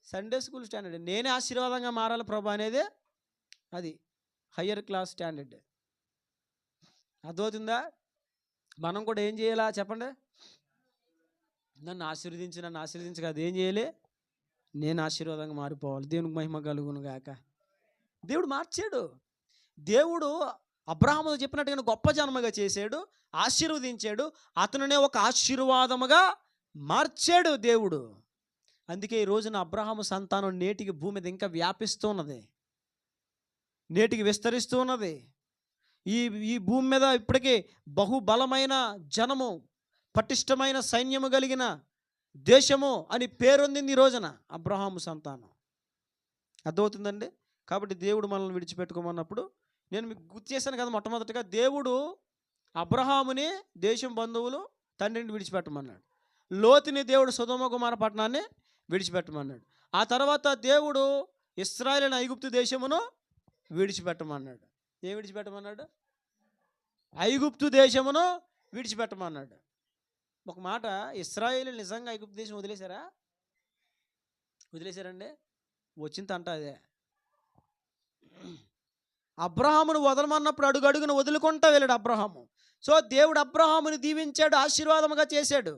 సండే స్కూల్ స్టాండర్డ్. నేనే ఆశీర్వాదంగా మారాలి ప్రభా అనేది అది హయ్యర్ క్లాస్ స్టాండర్డ్. అర్థమవుతుందా? మనం కూడా ఏం చేయాలా చెప్పండి? నన్ను ఆశీర్వదించి కాదు, ఏం చేయాలి? నేను ఆశీర్వాదంగా మారిపోవాలి. దేవునికి మహిమ కలుగును గాక. దేవుడు మార్చాడు. దేవుడు అబ్రహాముతో చెప్పినట్టుగా గొప్ప జన్మగా చేశాడు, ఆశీర్వదించాడు, అతనునే ఒక ఆశీర్వాదముగా మార్చాడు దేవుడు. అందుకే ఈ రోజున అబ్రహాము సంతానం నేటికి భూమి మీద ఇంకా వ్యాపిస్తూ ఉన్నది, నేటికి విస్తరిస్తూ ఉన్నది. ఈ ఈ భూమి మీద ఇప్పటికే బహుబలమైన జనము, పటిష్టమైన సైన్యము కలిగిన దేశము అని పేరొందింది ఈ రోజున అబ్రహాము సంతానం. అర్థమవుతుందండి? కాబట్టి దేవుడు మనల్ని విడిచిపెట్టుకోమన్నప్పుడు నేను మీకు గుర్తు చేశాను కదా, మొట్టమొదటిగా దేవుడు అబ్రహాముని దేశం, బంధువులు, తండ్రిని విడిచిపెట్టమన్నాడు. లోతుని దేవుడు సొదొమ గుమొర్రా పట్టణాన్ని విడిచిపెట్టమన్నాడు. ఆ తర్వాత దేవుడు ఇశ్రాయేలును ఐగుప్తు దేశమును విడిచిపెట్టమన్నాడు. ఏం విడిచిపెట్టమన్నాడు? ఐగుప్తు దేశమును విడిచిపెట్టమన్నాడు. ఒక మాట, ఇశ్రాయేలు నిజంగా ఐగుప్తు దేశం వదిలేశారండి? వచ్చిన తంట అదే. అబ్రహామును వదలమన్నప్పుడు అడుగడుగును వదులుకుంటా వెళ్ళాడు అబ్రహాము. సో దేవుడు అబ్రహాముని దీవించాడు, ఆశీర్వాదముగా చేశాడు.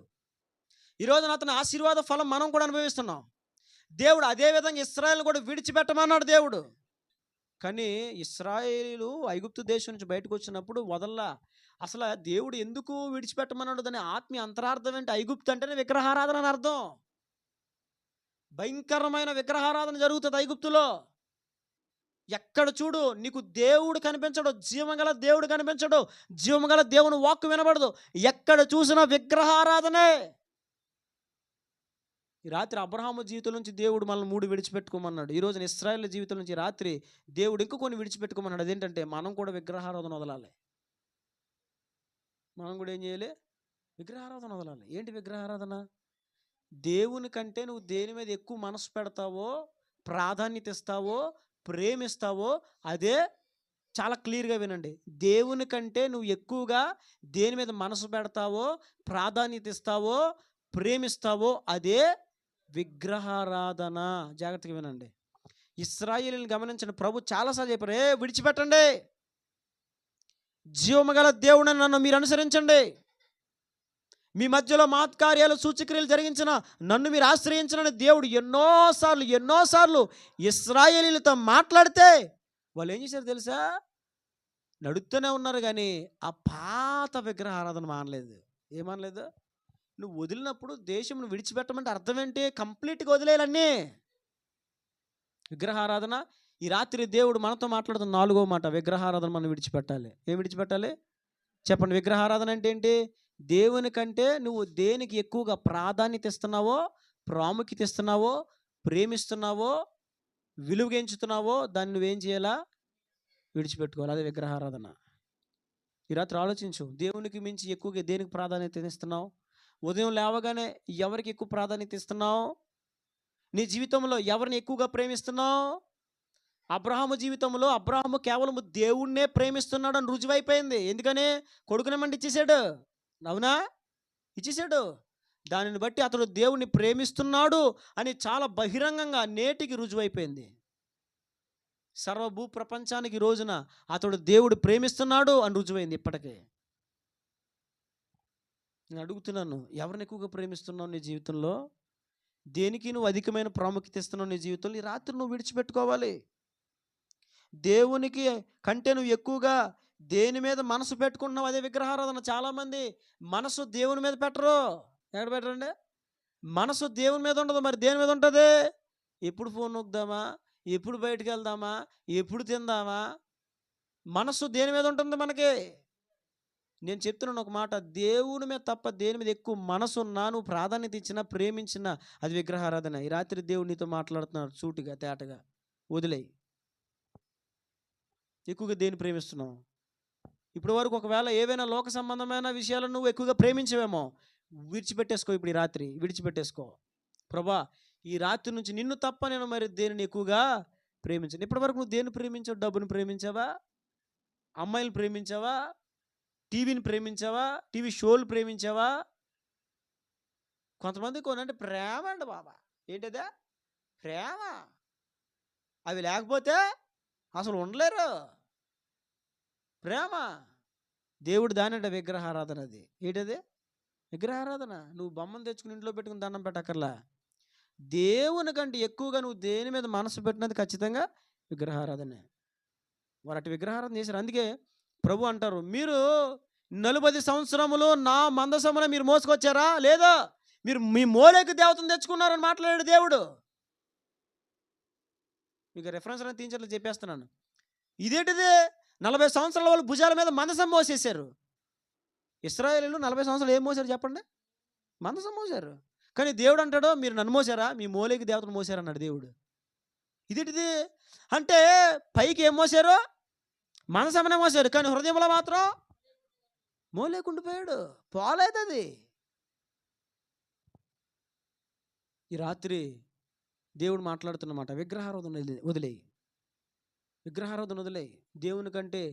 ఈరోజున అతని ఆశీర్వాద ఫలం మనం కూడా అనుభవిస్తున్నాం. దేవుడు అదేవిధంగా ఇశ్రాయేలును కూడా విడిచిపెట్టమన్నాడు దేవుడు. కానీ ఇశ్రాయేలీలు ఐగుప్తు దేశం నుంచి బయటకు వచ్చినప్పుడు వదల్లా. అసలు దేవుడు ఎందుకు విడిచిపెట్టమన్నాడు? దాని ఆత్మీయ అంతరార్థం ఏంటి? ఐగుప్తు అంటేనే విగ్రహారాధన అని అర్థం. భయంకరమైన విగ్రహారాధన జరుగుతుంది ఐగుప్తులో. ఎక్కడ చూడు నీకు దేవుడు కనిపించడు, జీవగల దేవుడు కనిపించడు, జీవగల దేవుని వాక్కు వినబడదు. ఎక్కడ చూసినా విగ్రహారాధనే. ఈ రాత్రి అబ్రహాము జీవితం నుంచి దేవుడు మనల్ని 3 విడిచిపెట్టుకోమన్నాడు. ఈరోజు ఇశ్రాయేలు జీవితం నుంచి రాత్రి దేవుడు ఇంకో కొన్ని విడిచిపెట్టుకోమన్నాడు. అదేంటంటే మనం కూడా విగ్రహారాధన వదలాలి. మనం కూడా ఏం చేయాలి? విగ్రహారాధన వదలాలి. ఏంటి విగ్రహారాధన? దేవుని కంటే నువ్వు దేని మీద ఎక్కువ మనసు పెడతావో, ప్రాధాన్యత ఇస్తావో, ప్రేమిస్తావో అదే. చాలా క్లియర్గా వినండి. దేవుని కంటే నువ్వు ఎక్కువగా దేని మీద మనసు పెడతావో, ప్రాధాన్యత ఇస్తావో, ప్రేమిస్తావో అదే విగ్రహారాధన. జాగ్రత్తగా వినండి. ఇశ్రాయేలుని గమనించండి. ప్రభు చాలాసార్లు చెప్పారు, విడిచిపెట్టండి, జీవముగల దేవుడని నన్ను మీరు అనుసరించండి. మీ మధ్యలో మహత్కార్యాలు, సూచక్రియలు జరిగించిన నన్ను మీరు ఆశ్రయించనని దేవుడు ఎన్నోసార్లు ఇశ్రాయేలీలతో మాట్లాడితే వాళ్ళు ఏం చేశారు తెలుసా? నడుస్తూనే ఉన్నారు, కానీ ఆ పాత విగ్రహారాధన మానలేదు. ఏమనలేదు? నువ్వు వదిలినప్పుడు దేశం విడిచిపెట్టమంటే అర్థం ఏంటి? కంప్లీట్గా వదిలేయాలన్నీ. విగ్రహారాధన. ఈ రాత్రి దేవుడు మనతో మాట్లాడుతున్న 4వ మాట, విగ్రహారాధన మనం విడిచిపెట్టాలి. ఏం విడిచిపెట్టాలి చెప్పండి? విగ్రహారాధన అంటే ఏంటి? దేవుని కంటే నువ్వు దేనికి ఎక్కువగా ప్రాధాన్యత ఇస్తున్నావో, ప్రాముఖ్యత ఇస్తున్నావో, ప్రేమిస్తున్నావో, విలువగించుతున్నావో దాన్ని నువ్వేం చేయాలా? విడిచిపెట్టుకోవాలి. అదే విగ్రహారాధన. ఈ రాత్రి ఆలోచించు, దేవునికి మించి ఎక్కువగా దేనికి ప్రాధాన్యత ఇస్తున్నావు? ఉదయం లేవగానే ఎవరికి ఎక్కువ ప్రాధాన్యత ఇస్తున్నావు? నీ జీవితంలో ఎవరిని ఎక్కువగా ప్రేమిస్తున్నావు? అబ్రహాము జీవితంలో అబ్రహాము కేవలం దేవుణ్ణే ప్రేమిస్తున్నాడు అని రుజువైపోయింది. ఎందుకని? కొడుకునేమంటే ఇచ్చేసాడు. అవునా? ఇచ్చేసాడు. దానిని బట్టి అతడు దేవుణ్ణి ప్రేమిస్తున్నాడు అని చాలా బహిరంగంగా నేటికి రుజువైపోయింది. సర్వభూ ప్రపంచానికి రోజున అతడు దేవుడు ప్రేమిస్తున్నాడు అని రుజువైంది. ఇప్పటికే నేను అడుగుతున్నాను, ఎవరిని ఎక్కువగా ప్రేమిస్తున్నావు నీ జీవితంలో? దేనికి నువ్వు అధికమైన ప్రాముఖ్యత ఇస్తున్నావు నీ జీవితంలో? ఈ రాత్రి నువ్వు విడిచిపెట్టుకోవాలి. దేవునికి కంటే నువ్వు ఎక్కువగా దేని మీద మనసు పెట్టుకుంటున్నావు అదే విగ్రహారాధన. చాలామంది మనసు దేవుని మీద పెట్టరు. ఎక్కడ పెట్టరండి? మనసు దేవుని మీద ఉండదు. మరి దేని మీద ఉంటుంది? ఎప్పుడు ఫోన్ నొక్కుదామా, ఎప్పుడు బయటికి వెళ్దామా, ఎప్పుడు తిందామా, మనసు దేని మీద ఉంటుంది మనకి? నేను చెప్తున్నాను ఒక మాట, దేవుని మీద తప్ప దేని మీద ఎక్కువ మనసు ఉన్నా, నువ్వు ప్రాధాన్యత ఇచ్చినా, ప్రేమించినా అది విగ్రహారాధన. ఈ రాత్రి దేవుడు నీతో మాట్లాడుతున్నాడు సూటిగా, తేటగా. వదిలేయి. ఎక్కువగా దేన్ని ప్రేమిస్తున్నావు? ఇప్పటి వరకు ఒకవేళ ఏవైనా లోక సంబంధమైన విషయాలను నువ్వు ఎక్కువగా ప్రేమించవేమో, విడిచిపెట్టేసుకో. ఇప్పుడు ఈ రాత్రి విడిచిపెట్టేసుకో. ప్రభా, ఈ రాత్రి నుంచి నిన్ను తప్ప నేను మరి దేనిని ఎక్కువగా ప్రేమించాను. ఇప్పటి వరకు నువ్వు దేన్ని ప్రేమించావు? డబ్బుని ప్రేమించావా? అమ్మాయిలు ప్రేమించావా? టీవీని ప్రేమించావా? టీవీ షోలు ప్రేమించావా? కొంతమంది కొనంటే ప్రేమ అండి బాబా. ఏంటదే? ప్రేమ. అవి లేకపోతే అసలు ఉండలేరు. ప్రేమ. దేవుడు దానంట విగ్రహారాధన. అది ఏంటది? విగ్రహారాధన. నువ్వు బొమ్మను తెచ్చుకుని ఇంట్లో పెట్టుకుని దండం పెట్టక్కర్లా. దేవుని కంటే ఎక్కువగా నువ్వు దేని మీద మనసు పెట్టినది ఖచ్చితంగా విగ్రహారాధనే. వారు అటు విగ్రహారాధన చేశారు. అందుకే ప్రభు అంటారు, మీరు 40 సంవత్సరములు నా మందసమున మీరు మోసుకొచ్చారా? లేదా మీరు మీ మోలేకు దేవతను తెచ్చుకున్నారని మాట్లాడాడు దేవుడు. మీకు రెఫరెన్స్ అనేది తీయించట్లు చెప్పేస్తున్నాను. ఇదేంటిది? 40 సంవత్సరాల వాళ్ళు భుజాల మీద మందసం మోసేశారు. ఇశ్రాయేలీయులు 40 సంవత్సరాలు ఏం మోసారు చెప్పండి? మందసం మోసారు. కానీ దేవుడు అంటాడు, మీరు నన్ను మోసారా? మీ మోలేకి దేవతను మోసారు అన్నాడు దేవుడు. ఇదేంటిది అంటే పైకి ఏం మోసారు? మనసమనే మోసారు, కానీ హృదయంలో మాత్రం మోలేకుండిపోయాడు. పోలేదు అది. ఈ రాత్రి దేవుడు మాట్లాడుతున్నమాట, విగ్రహారాధన వదిలేయి. విగ్రహారాధన వదిలేయి. దేవుని కంటే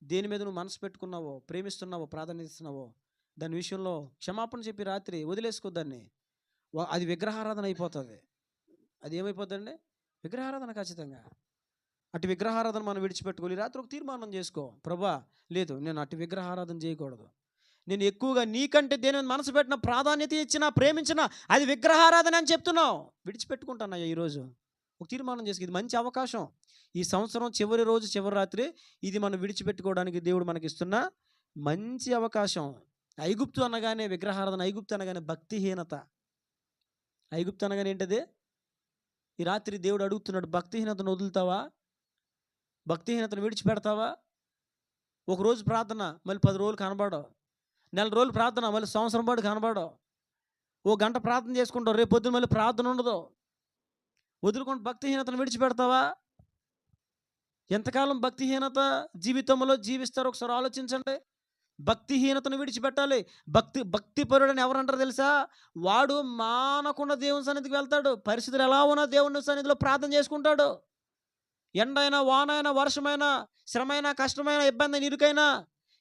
దేని మీద నువ్వు మనసు పెట్టుకున్నావో, ప్రేమిస్తున్నావో, ప్రాధాన్యత ఇస్తున్నావో దాని విషయంలో క్షమాపణ చెప్పి రాత్రి వదిలేసుకోద్దాన్ని. అది విగ్రహారాధన అయిపోతుంది. అది ఏమైపోతుందండి? విగ్రహారాధన. ఖచ్చితంగా అటు విగ్రహారాధన మనం విడిచిపెట్టుకోవాలి. రాత్రి ఒక తీర్మానం చేసుకో, ప్రభా లేదు నేను అటు విగ్రహారాధన చేయకూడదు. నేను ఎక్కువగా నీకంటే దేని మీద మనసు పెట్టిన, ప్రాధాన్యత ఇచ్చినా, ప్రేమించినా అది విగ్రహారాధన అని చెప్తున్నావు. విడిచిపెట్టుకుంటానయ్యా ఈరోజు. ఒక తీర్మానం చేసుకు. ఇది మంచి అవకాశం. ఈ సంవత్సరం చివరి రోజు, చివరి రాత్రి ఇది మనం విడిచిపెట్టుకోవడానికి దేవుడు మనకి ఇస్తున్న మంచి అవకాశం. ఐగుప్తు అనగానే విగ్రహారాధన, ఐగుప్తు అనగానే భక్తిహీనత. ఐగుప్తు అనగానే ఏంటది? ఈ రాత్రి దేవుడు అడుగుతున్నాడు, భక్తిహీనతను వదులుతావా? భక్తిహీనతను విడిచిపెడతావా? ఒకరోజు ప్రార్థన మళ్ళీ 10 రోజులు కనబడవు. నెల రోజులు ప్రార్థన మళ్ళీ సంవత్సరం పాటు కనబడవు. ఓ గంట ప్రార్థన చేసుకుంటావు, రేపు పొద్దున మళ్ళీ ప్రార్థన ఉండదు. వదులుకుంటూ భక్తిహీనతను విడిచిపెడతావా? ఎంతకాలం భక్తిహీనత జీవితంలో జీవిస్తారో ఒకసారి ఆలోచించండి. భక్తిహీనతను విడిచిపెట్టాలి. భక్తిపరుడని ఎవరంటారు తెలుసా? వాడు మానకుండా దేవుని సన్నిధికి వెళ్తాడు. పరిస్థితులు ఎలా ఉన్నా దేవుని సన్నిధిలో ప్రార్థన చేసుకుంటాడు. ఎండైనా, వానైనా, వర్షమైనా, శ్రమైనా, కష్టమైన, ఇబ్బంది, ఇరుకైనా,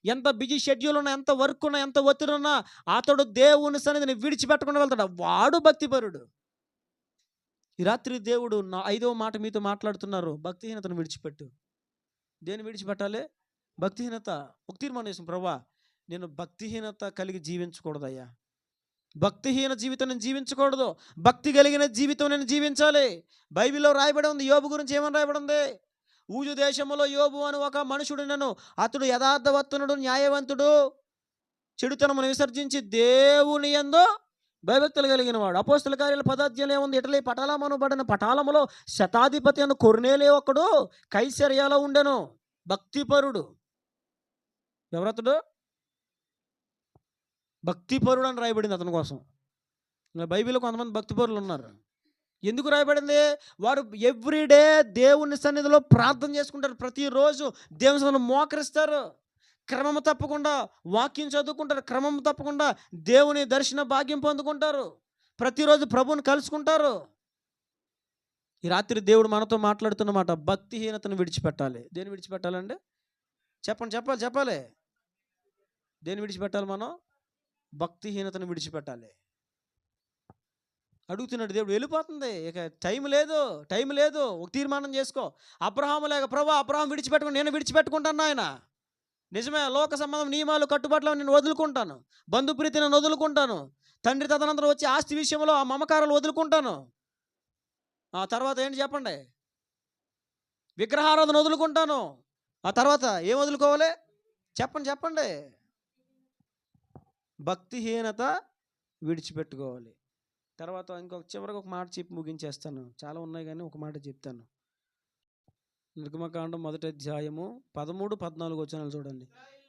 ఎంత బిజీ షెడ్యూల్ ఉన్నా, ఎంత వర్క్ ఉన్నా, ఎంత ఒత్తిడి ఉన్నా అతడు దేవుని సన్నిధిని విడిచిపెట్టకుండా వెళ్తాడు. వాడు భక్తిపరుడు. ఈ రాత్రి దేవుడు 5వ మాట మీతో మాట్లాడుతున్నారు, భక్తిహీనతను విడిచిపెట్టు. దేన్ని విడిచిపెట్టాలి? భక్తిహీనత. ఒక తీర్మానం చేసిన, ప్రభా నేను భక్తిహీనత కలిగి జీవించకూడదయ్యా. భక్తిహీన జీవితం నేను జీవించకూడదు. భక్తి కలిగిన జీవితం నేను జీవించాలి. బైబిల్లో రాయబడి ఉంది, యోబు గురించి ఏమని రాయబడి ఉంది? ఊజు దేశంలో యోబు అని ఒక మనుషుడు నన్ను, అతడు యథార్థవంతుడు, న్యాయవంతుడు, చెడుతనమును విసర్జించి దేవుని యందు భయభక్తులు కలిగిన వాడు. అపోస్తుల కార్యాల 10వ అధ్యాయంలో ఏముంది? ఇటలీ పటాలమనబడిన పటాలములో శతాధిపతి అను కొర్నేలే ఒకడు కైసరయలో ఉండెను. భక్తిపరుడు. ఎవరతడు? భక్తిపరుడు అని రాయబడింది అతని కోసం. బైబిల్లో కొంతమంది భక్తిపరులు ఉన్నారు. ఎందుకు రాయబడింది? వారు ఎవ్రీడే దేవుని సన్నిధిలో ప్రార్థన చేసుకుంటారు. ప్రతిరోజు దేవుని సన్నిధిలో మోకరిస్తారు. క్రమము తప్పకుండా వాక్యం చదువుకుంటారు. క్రమము తప్పకుండా దేవుని దర్శన భాగ్యం పొందుకుంటారు. ప్రతిరోజు ప్రభువుని కలుసుకుంటారు. ఈ రాత్రి దేవుడు మనతో మాట్లాడుతున్నమాట, భక్తిహీనతను విడిచిపెట్టాలి. దేని విడిచిపెట్టాలండి? చెప్పాలి. దేని విడిచిపెట్టాలి? మనం భక్తిహీనతను విడిచిపెట్టాలి. అడుగుతున్నాడు దేవుడు. వెళ్ళిపోతుంది, ఇక టైం లేదు. ఒక తీర్మానం చేసుకో. అబ్రహాము లేక, ప్రభా అబ్రహాం విడిచిపెట్టుకుని నేను విడిచిపెట్టుకుంటాను ఆయన. నిజమే, లోక సంబంధం, నియమాలు, కట్టుబాట్లు నేను వదులుకుంటాను. బంధుప్రీతి నేను వదులుకుంటాను. తండ్రి తదనంతరం వచ్చి ఆస్తి విషయంలో ఆ మమకారాలు వదులుకుంటాను. ఆ తర్వాత ఏంటి చెప్పండి? విగ్రహారాధన వదులుకుంటాను. ఆ తర్వాత ఏం వదులుకోవాలి? చెప్పండి. భక్తిహీనత విడిచిపెట్టుకోవాలి. తర్వాత చివరికి ఒక మాట చెప్పి ముగించేస్తాను. చాలా ఉన్నాయి కానీ ఒక మాట చెప్తాను. నిర్గమకాండం 1వ అధ్యాయము 13, 14 వచనాలు చూడండి.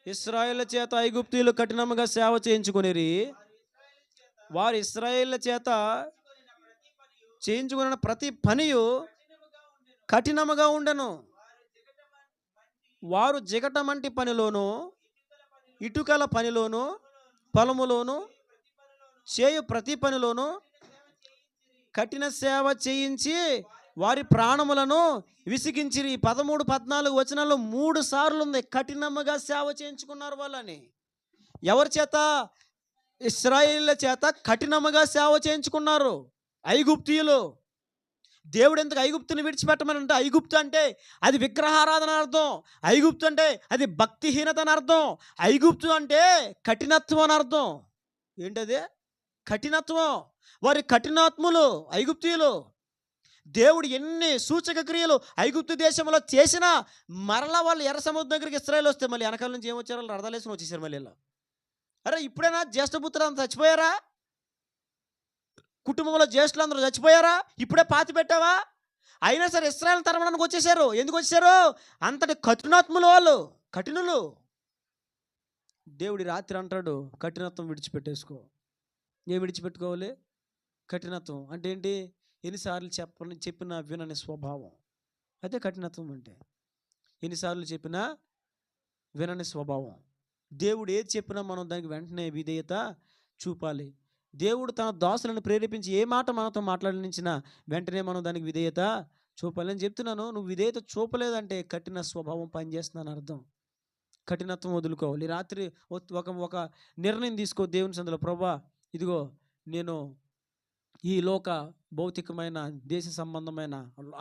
ఇశ్రాయేలు చేత ఐగుప్తీయులు కఠినముగా సేవ చేయించుకొనిరి. వారు ఇశ్రాయేలు చేత చేయించుకున్న ప్రతి పనియు కఠినముగా ఉండెను. వారు జిగటమంటి పనిలోను, ఇటుకల పనిలోను, పొలములోను చేయు ప్రతి పనిలోను కఠిన సేవ చేయించి వారి ప్రాణములను విసిగించిరి. 13, 14 వచనాల్లో 3 సార్లు ఉంది కఠినముగా సేవ చేయించుకున్నారు వాళ్ళని. ఎవరి చేత? ఇశ్రాయేలీయుల చేత కఠినముగా సేవ చేయించుకున్నారు ఐగుప్తీయులు. దేవుడు ఎందుకు ఐగుప్తుని విడిచిపెట్టమని అంటే, ఐగుప్తు అంటే అది విగ్రహారాధన అర్థం, ఐగుప్తు అంటే అది భక్తిహీనత అని అర్థం, ఐగుప్తు అంటే కఠినత్వం అని అర్థం. ఏంటది? కఠినత్వం. వారి కఠినాత్ములు ఐగుప్తీయులు. దేవుడు ఎన్ని సూచక క్రియలు ఐగుప్తు దేశంలో చేసినా మరలా వాళ్ళు ఎర్ర సముద్రం దగ్గరికి ఇశ్రాయేలు వస్తే మళ్ళీ వెనకాల నుంచి ఏమొచ్చారు? వాళ్ళు రథాలేసుకుని వచ్చేసారు మళ్ళీ ఇలా. అరే ఇప్పుడైనా జ్యేష్ఠపుత్రులు అంతా చచ్చిపోయారా? కుటుంబంలో జ్యేష్ఠులు అందరూ చచ్చిపోయారా? ఇప్పుడే పాతి పెట్టావా? అయినా సరే ఇశ్రాయేలు తరమడానికి వచ్చేసారు. ఎందుకు వచ్చేసారు? అంతటి కఠినాత్ములు వాళ్ళు, కఠినులు. దేవుడి రాత్రి అంటాడు, కఠినత్వం విడిచిపెట్టేసుకో. ఏం విడిచిపెట్టుకోవాలి? కఠినత్వం అంటే ఏంటి? ఎన్నిసార్లు చెప్పినా వినని స్వభావం, అదే కఠినత్వం అంటే. ఎన్నిసార్లు చెప్పినా వినని స్వభావం. దేవుడు ఏది చెప్పినా మనం దానికి వెంటనే విధేయత చూపాలి. దేవుడు తన దాసులను ప్రేరేపించి ఏ మాట మనతో మాట్లాడించినా వెంటనే మనం దానికి విధేయత చూపాలి. నేను చెప్తున్నాను, నువ్వు విధేయత చూపలేదంటే కఠిన స్వభావం పనిచేస్తుందని అర్థం. కఠినత్వం వదులుకోవాలి. రాత్రి ఒక నిర్ణయం తీసుకో దేవుని సందులో. ప్రభువా, ఇదిగో నేను ఈ లోక భౌతికమైన దేశ సంబంధమైన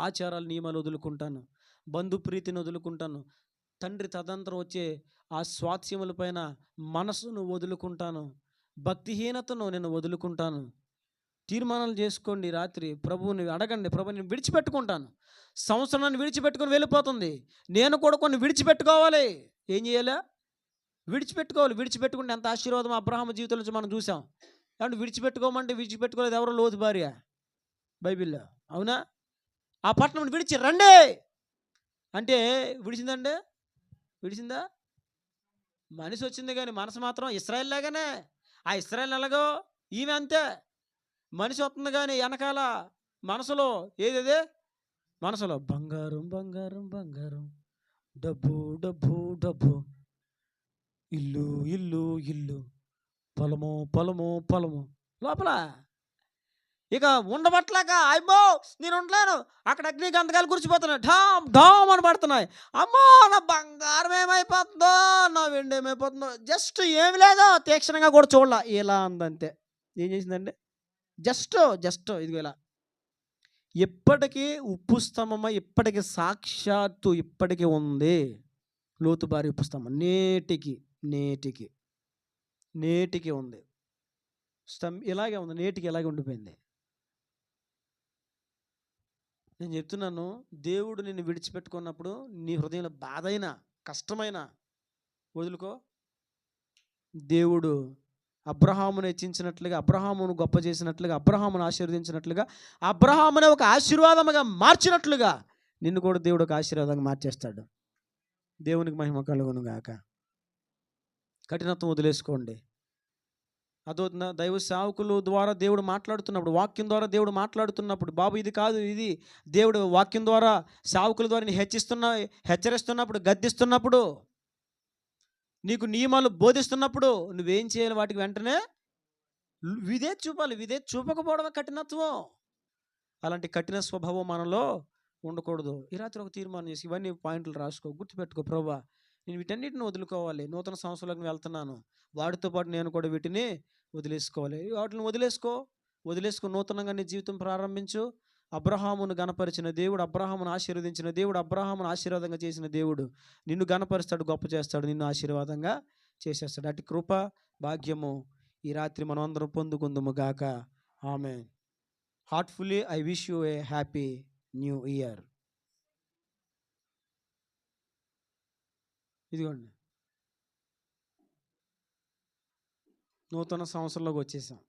ఆచారాలు నియమాలు వదులుకుంటాను, బంధుప్రీతిని వదులుకుంటాను, తండ్రి తదంతరం వచ్చే ఆ స్వాస్థ్యములపైన మనసును వదులుకుంటాను, భక్తిహీనతను నేను వదులుకుంటాను. తీర్మానాలు చేసుకోండి. రాత్రి ప్రభువుని అడగండి, ప్రభు నేను విడిచిపెట్టుకుంటాను. సంవత్సరాన్ని విడిచిపెట్టుకొని వెళ్ళిపోతుంది, నేను కూడా కొన్ని విడిచిపెట్టుకోవాలి. ఏం చేయాలి? విడిచిపెట్టుకోవాలి. విడిచిపెట్టుకుంటే ఎంత ఆశీర్వాదం అబ్రహాము జీవితంలో మనం చూసాం. అంటే విడిచిపెట్టుకోమంటే విడిచిపెట్టుకోలేదు ఎవరో? లోతు భార్య, బైబిల్లో. అవునా? ఆ పట్టణం విడిచి రండి అంటే విడిచిందండి? విడిచిందా? మనిషి వచ్చింది కానీ మనసు మాత్రం ఇశ్రాయేల్ లాగానే. ఆ ఇశ్రాయేల్ ఎలాగో ఈమె అంతే. మనిషి వస్తుంది కానీ వెనకాల మనసులో ఏదేదే? మనసులో బంగారం బంగారం బంగారం, డబ్బు డబ్బు డబ్బు, ఇల్లు ఇల్లు ఇల్లు, పొలము పొలము పొలము. లోపల ఇక ఉండబట్టలేక అయ్యో నేను ఉండలేను, అక్కడ అగ్ని గంధకాలు కురిచిపోతున్నాయి, ఢామ్ ఢామ్ అని పడుతున్నాయి. అమ్మో నా బంగారం ఏమైపోతుందో, నా వెండి ఏమైపోతుందో, జస్ట్ ఏమి లేదో తీక్షణంగా కూడా చూడాల, ఇలా అందంతే. ఏం చేసిందండి? జస్ట్ ఇదిగో ఇలా. ఇప్పటికీ ఉప్పు స్తంభమై ఇప్పటికీ సాక్షాత్తు ఇప్పటికీ ఉంది లోతు భార్య ఉప్పు స్తంభం. నేటికి ఉంది. ఇలాగే ఉంది, నేటికి ఇలాగే ఉండిపోయింది. నేను చెప్తున్నాను, దేవుడు నిన్ను విడిచిపెట్టుకున్నప్పుడు నీ హృదయంలో బాధ అయినా కష్టమైన వదులుకో. దేవుడు అబ్రహామును హెచ్చించినట్లుగా, అబ్రహామును గొప్ప చేసినట్లుగా, అబ్రహామును ఆశీర్వదించినట్లుగా, అబ్రహామును ఒక ఆశీర్వాదముగా మార్చినట్లుగా నిన్ను కూడా దేవుడు ఒక ఆశీర్వాదంగా మార్చేస్తాడు. దేవునికి మహిమ కలుగును గాక. కఠినత్వం వదిలేసుకోండి. అదవుతుందా? దైవ సేవకుల ద్వారా దేవుడు మాట్లాడుతున్నప్పుడు, వాక్యం ద్వారా దేవుడు మాట్లాడుతున్నప్పుడు, బాబు ఇది కాదు, ఇది దేవుడు వాక్యం ద్వారా సేవకుల ద్వారా హెచ్చరిస్తున్నప్పుడు, గద్దిస్తున్నప్పుడు, నీకు నియమాలు బోధిస్తున్నప్పుడు నువ్వేం చేయాలి? వాటికి వెంటనే విధేయత చూపాలి. విధేయత చూపకపోవడమే కఠినత్వం. అలాంటి కఠిన స్వభావం మనలో ఉండకూడదు. ఈ రాత్రి ఒక తీర్మానం చేసి ఇవన్నీ పాయింట్లు రాసుకో, గుర్తుపెట్టుకో. ప్రభువా, నేను వీటన్నిటిని వదులుకోవాలి. నూతన సంవత్సరంలోకి వెళ్తున్నాను, వాటితో పాటు నేను కూడా వీటిని వదిలేసుకోవాలి. వాటిని వదిలేసుకో నూతనంగా నీ జీవితం ప్రారంభించు. అబ్రహామును గణపరిచిన దేవుడు, అబ్రహామును ఆశీర్వదించిన దేవుడు, అబ్రహామును ఆశీర్వాదంగా చేసిన దేవుడు నిన్ను గణపరుస్తాడు, గొప్ప చేస్తాడు, నిన్ను ఆశీర్వాదంగా చేసేస్తాడు. అటు కృప భాగ్యము ఈ రాత్రి మనం అందరం పొందుకుందుము గాక. Amen. Heartfully I wish you a happy new year. ఇదిగోండి, నూతన సంవత్సరంలోకి వచ్చేసాం.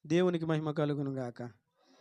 దేవునికి మహిమ కలుగును గాక.